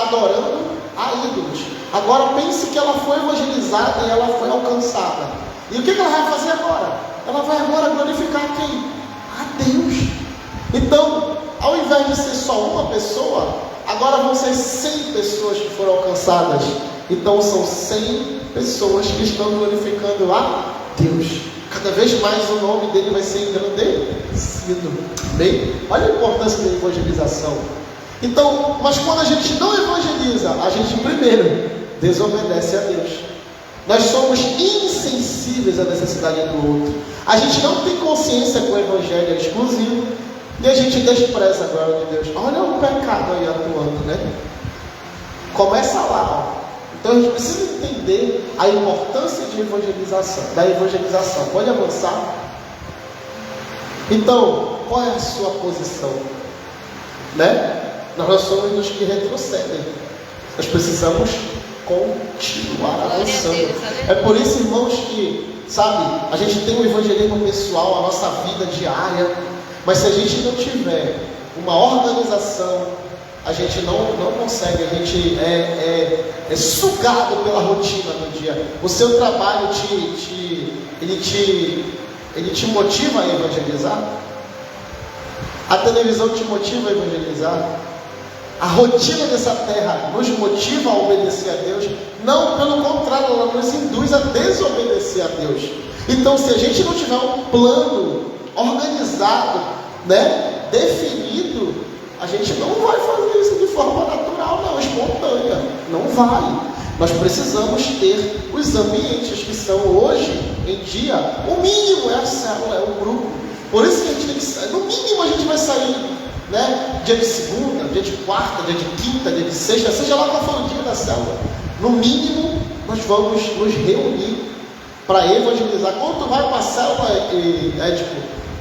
A: adorando a ídolos. Agora pense que ela foi evangelizada e ela foi alcançada. E o que ela vai fazer agora? Ela vai agora glorificar quem? A Deus. Então, ao invés de ser só uma pessoa, agora vão ser 100 pessoas que foram alcançadas. Então são 100 pessoas que estão glorificando a Deus. Cada vez mais o nome dele vai ser engrandecido. Bem, olha a importância da evangelização. Então, mas quando a gente não evangeliza, a gente primeiro desobedece a Deus. Nós somos insensíveis à necessidade do outro. A gente não tem consciência que o evangelho é exclusivo e a gente despreza a glória de Deus. Olha o pecado aí atuando, né? Começa lá, Então a gente precisa entender a importância da evangelização. Pode avançar? Então, qual é a sua posição? Nós somos os que retrocedem. Nós precisamos continuar avançando. É por isso, irmãos, que, a gente tem o evangelismo pessoal, a nossa vida diária, mas se a gente não tiver uma organização, a gente não consegue, a gente é sugado pela rotina do dia. O seu trabalho ele te motiva a evangelizar? A televisão te motiva a evangelizar? A rotina dessa terra nos motiva a obedecer a Deus? Não, pelo contrário, ela nos induz a desobedecer a Deus. Então, se a gente não tiver um plano organizado, definido, a gente não vai fazer isso de forma natural, não, espontânea. Não vai. Nós precisamos ter os ambientes que são hoje em dia, o mínimo é a célula, é o grupo. Por isso que a gente tem que sair, no mínimo a gente vai sair, dia de segunda, dia de quarta, dia de quinta, dia de sexta, seja lá qual for o dia da célula. No mínimo, nós vamos nos reunir para evangelizar. Quando tu vai para a célula,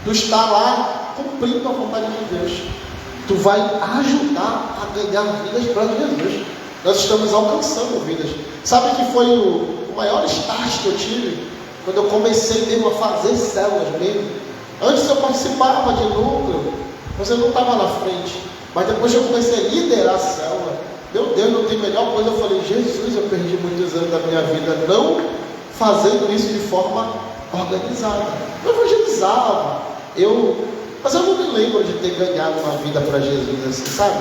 A: tu está lá cumprindo a vontade de Deus. Tu vai ajudar a ganhar vidas para Jesus. Nós estamos alcançando vidas. Sabe que foi o maior start que eu tive quando eu comecei mesmo a fazer células mesmo? Antes eu participava de núcleo, mas eu não estava na frente. Mas depois que eu comecei a liderar a célula, meu Deus, não tem melhor coisa. Eu falei, Jesus, eu perdi muitos anos da minha vida não fazendo isso de forma organizada. Eu evangelizava, mas eu não me lembro de ter ganhado uma vida para Jesus, assim, sabe?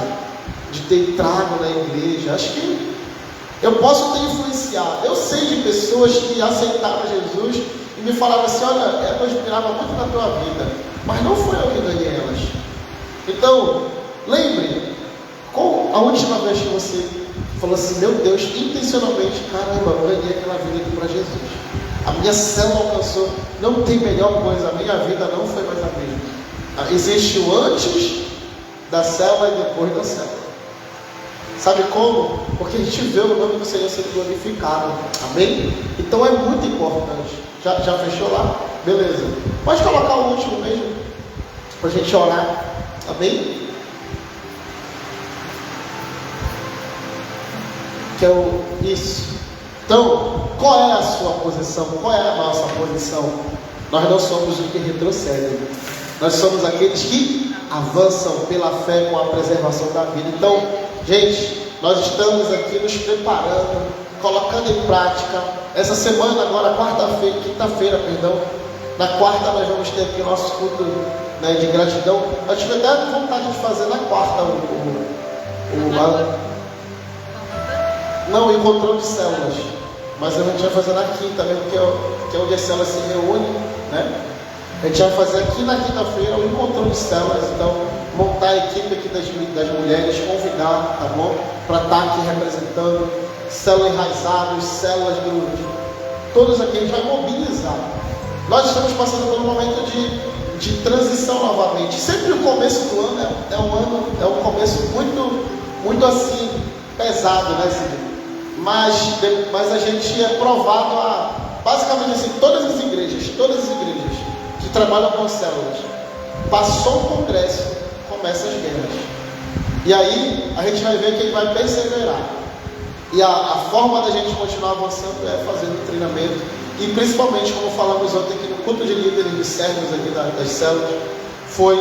A: De ter entrado na igreja. Acho que eu posso ter influenciado. Eu sei de pessoas que aceitaram Jesus e me falavam assim, olha, eu admirava muito na tua vida, mas não foi eu que ganhei elas. Então, lembre, qual a última vez que você falou assim, meu Deus, intencionalmente, caramba, eu ganhei aquela vida aqui para Jesus. A minha célula alcançou, não tem melhor coisa, a minha vida não foi mais a mesma. Existe o antes da célula e depois da célula. Sabe como? Porque a gente vê o nome do Senhor sendo glorificado. Amém? Então é muito importante. Já fechou lá? Beleza. Pode colocar o último mesmo, para a gente orar. Amém? Que é isso. Então, qual é a sua posição? Qual é a nossa posição? Nós não somos os que retrocedem. Nós somos aqueles que avançam pela fé com a preservação da vida. Então, gente, nós estamos aqui nos preparando, colocando em prática. Essa semana agora, quinta-feira, na quarta nós vamos ter aqui o nosso culto, né, de gratidão. Eu tive até vontade de fazer na quarta o encontrão de células, mas a gente vai fazer na quinta mesmo, que é onde as células se reúnem, né? A gente vai fazer aqui na quinta-feira o encontrão de células. Então, montar a equipe aqui das mulheres, convidar, tá bom? Para estar aqui representando células enraizadas, células todos aqui, a gente vai mobilizar. Nós estamos passando por um momento de transição novamente. Sempre o começo do ano é um começo muito assim, pesado, né, Cid? Mas a gente é provado basicamente assim, todas as igrejas que trabalham com células, passou o congresso, começa as guerras. E aí a gente vai ver quem vai perseverar. E a forma da gente continuar avançando é fazendo treinamento. E principalmente, como falamos ontem aqui no culto de líderes de servos aqui das células, foi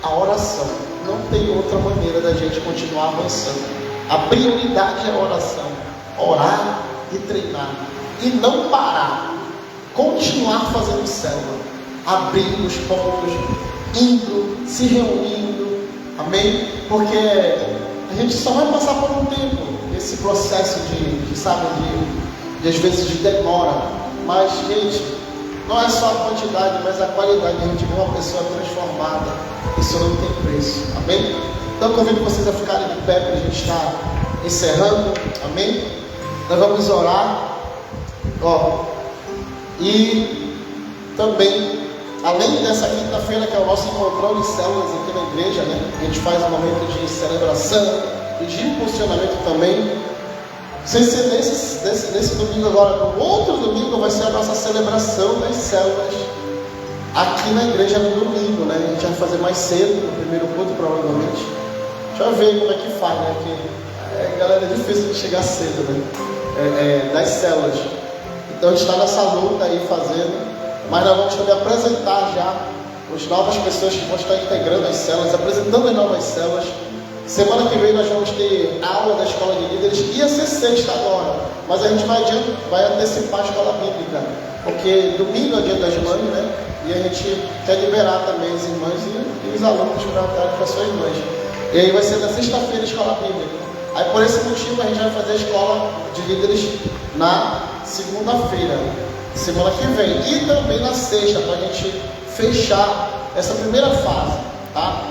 A: a oração. Não tem outra maneira da gente continuar avançando. A prioridade é a oração. Orar e treinar. E não parar. Continuar fazendo célula. Abrindo os pontos, indo, se reunindo. Amém? Porque a gente só vai passar por um tempo esse processo de às vezes de demora. Mas, gente, não é só a quantidade, mas a qualidade. A gente vê uma pessoa transformada. Isso não tem preço. Amém? Então, convido vocês a ficarem de pé para a gente estar encerrando. Amém? Nós vamos orar. E também, além dessa quinta-feira, que é o nosso encontrão de células aqui na igreja, né? A gente faz um momento de celebração e de impulsionamento também. Sem ser nesse domingo agora, no outro domingo vai ser a nossa celebração das células aqui na igreja no domingo, né? A gente vai fazer mais cedo, no primeiro culto provavelmente. Deixa eu ver como é que faz, né? Porque galera, é difícil de chegar cedo, né? Das células. Então a gente está nessa luta aí fazendo, mas nós vamos também apresentar já as novas pessoas que vão estar integrando as células, apresentando as novas células. Semana que vem nós vamos ter aula da escola de líderes. Ia ser sexta agora, mas a gente vai antecipar a escola bíblica, porque domingo é dia das mães, né? E a gente quer liberar também as irmãs e os alunos para estar com as suas mães. E aí vai ser na sexta-feira a escola bíblica. Aí por esse motivo a gente vai fazer a escola de líderes na segunda-feira, semana que vem. E também na sexta, para a gente fechar essa primeira fase, tá?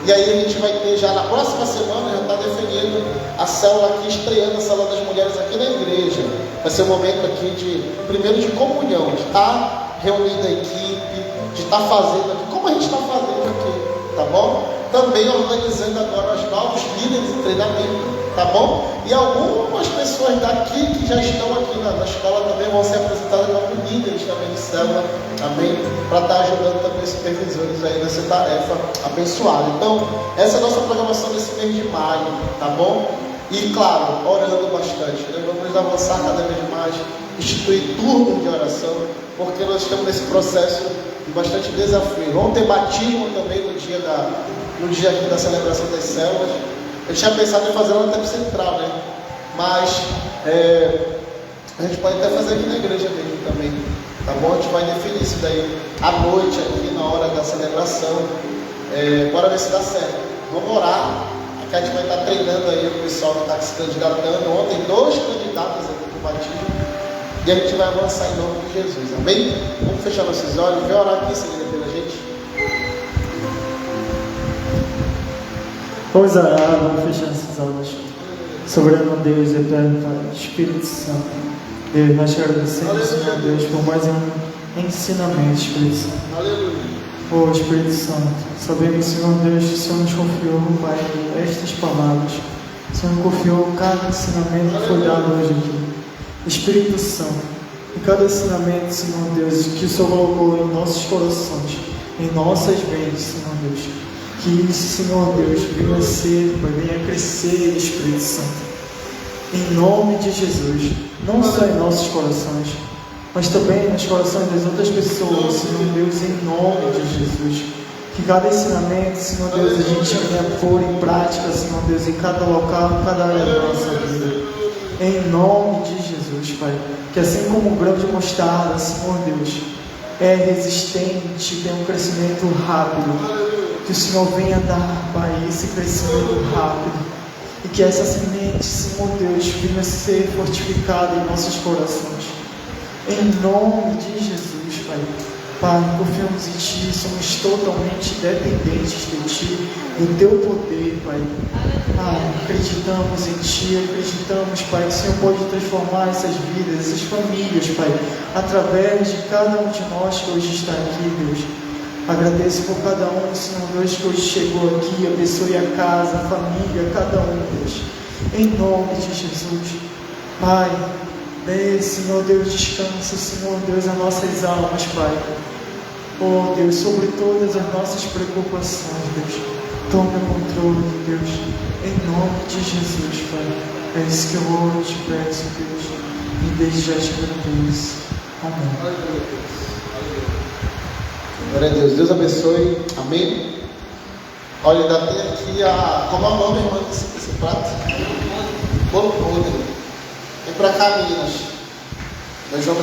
A: E aí a gente vai ter já na próxima semana, já está definindo a célula aqui, estreando a célula das mulheres aqui na igreja. Vai ser um momento aqui primeiro de comunhão, de estar reunindo a equipe, de estar fazendo aqui, como a gente está fazendo aqui, tá bom? Também organizando agora os novos líderes de treinamento, tá bom? E algumas pessoas daqui que já estão aqui na escola também vão ser apresentadas como líderes também de célula, amém? Para estar ajudando também os supervisores aí nessa tarefa abençoada. Então, essa é a nossa programação desse mês de maio, tá bom? E claro, orando bastante, né? Vamos avançar cada vez mais, instituir turnos de oração, porque nós estamos nesse processo de bastante desafio. Vamos ter batismo também no dia aqui da celebração das células. Eu tinha pensado em fazer lá no Tempo Central, né? Mas a gente pode até fazer aqui na igreja mesmo também. Tá bom? A gente vai definir isso daí à noite, aqui na hora da celebração. Bora ver se dá certo. Vamos orar. Aqui a gente vai estar treinando aí o pessoal que está se candidatando. Ontem, 2 candidatos aqui para o batismo. E a gente vai avançar em nome de Jesus. Amém? Vamos fechar nossos olhos. Vem orar aqui, Senhor, pela gente.
E: Vamos orar, vamos fechar nossos olhos. Soberano Deus, eterno Pai, Espírito Santo. Deus, nós te agradecemos, Senhor Deus, por mais um ensinamento, Espírito Santo.
A: Aleluia.
E: Oh, Espírito Santo, sabemos, Senhor Deus, que o Senhor nos confiou, Pai, estas palavras. O Senhor nos confiou cada ensinamento que foi dado hoje aqui. Espírito Santo, em cada ensinamento, Senhor Deus, que o Senhor colocou em nossos corações, em nossas mentes, Senhor Deus, que isso, Senhor Deus, venha a ser, Pai, venha a crescer, Espírito Santo. Em nome de Jesus, não só em nossos corações, mas também nos corações das outras pessoas, Senhor Deus, em nome de Jesus. Que cada ensinamento, Senhor Deus, a gente venha pôr em prática, Senhor Deus, em cada local, em cada área da nossa vida. Em nome de Jesus, Pai. Que assim como o grão de mostarda, Senhor Deus, é resistente, tem um crescimento rápido. Que o Senhor venha dar, Pai, esse crescimento rápido. E que essa semente, Senhor Deus, venha a ser fortificada em nossos corações. Em nome de Jesus, Pai. Pai, confiamos em Ti, somos totalmente dependentes de Ti, do Teu poder, Pai. Pai, acreditamos em Ti, acreditamos, Pai, que o Senhor pode transformar essas vidas, essas famílias, Pai, através de cada um de nós que hoje está aqui, Deus. Agradeço por cada um, Senhor Deus, que hoje chegou aqui, abençoe a casa, a família, cada um, Deus. Em nome de Jesus, Pai, dê, Senhor Deus, descanso, Senhor Deus, as nossas almas, Pai. Oh, Deus, sobre todas as nossas preocupações, Deus, tome o controle, Deus, em nome de Jesus, Pai. É isso que eu oro e te peço, Deus, e desde já te agradeço. Amém.
A: Glória a Deus. Deus abençoe. Amém. Olha, ainda tem aqui como é o nome, irmão, desse prato? Bolo podre. Vem pra cá, meninas. Nós vamos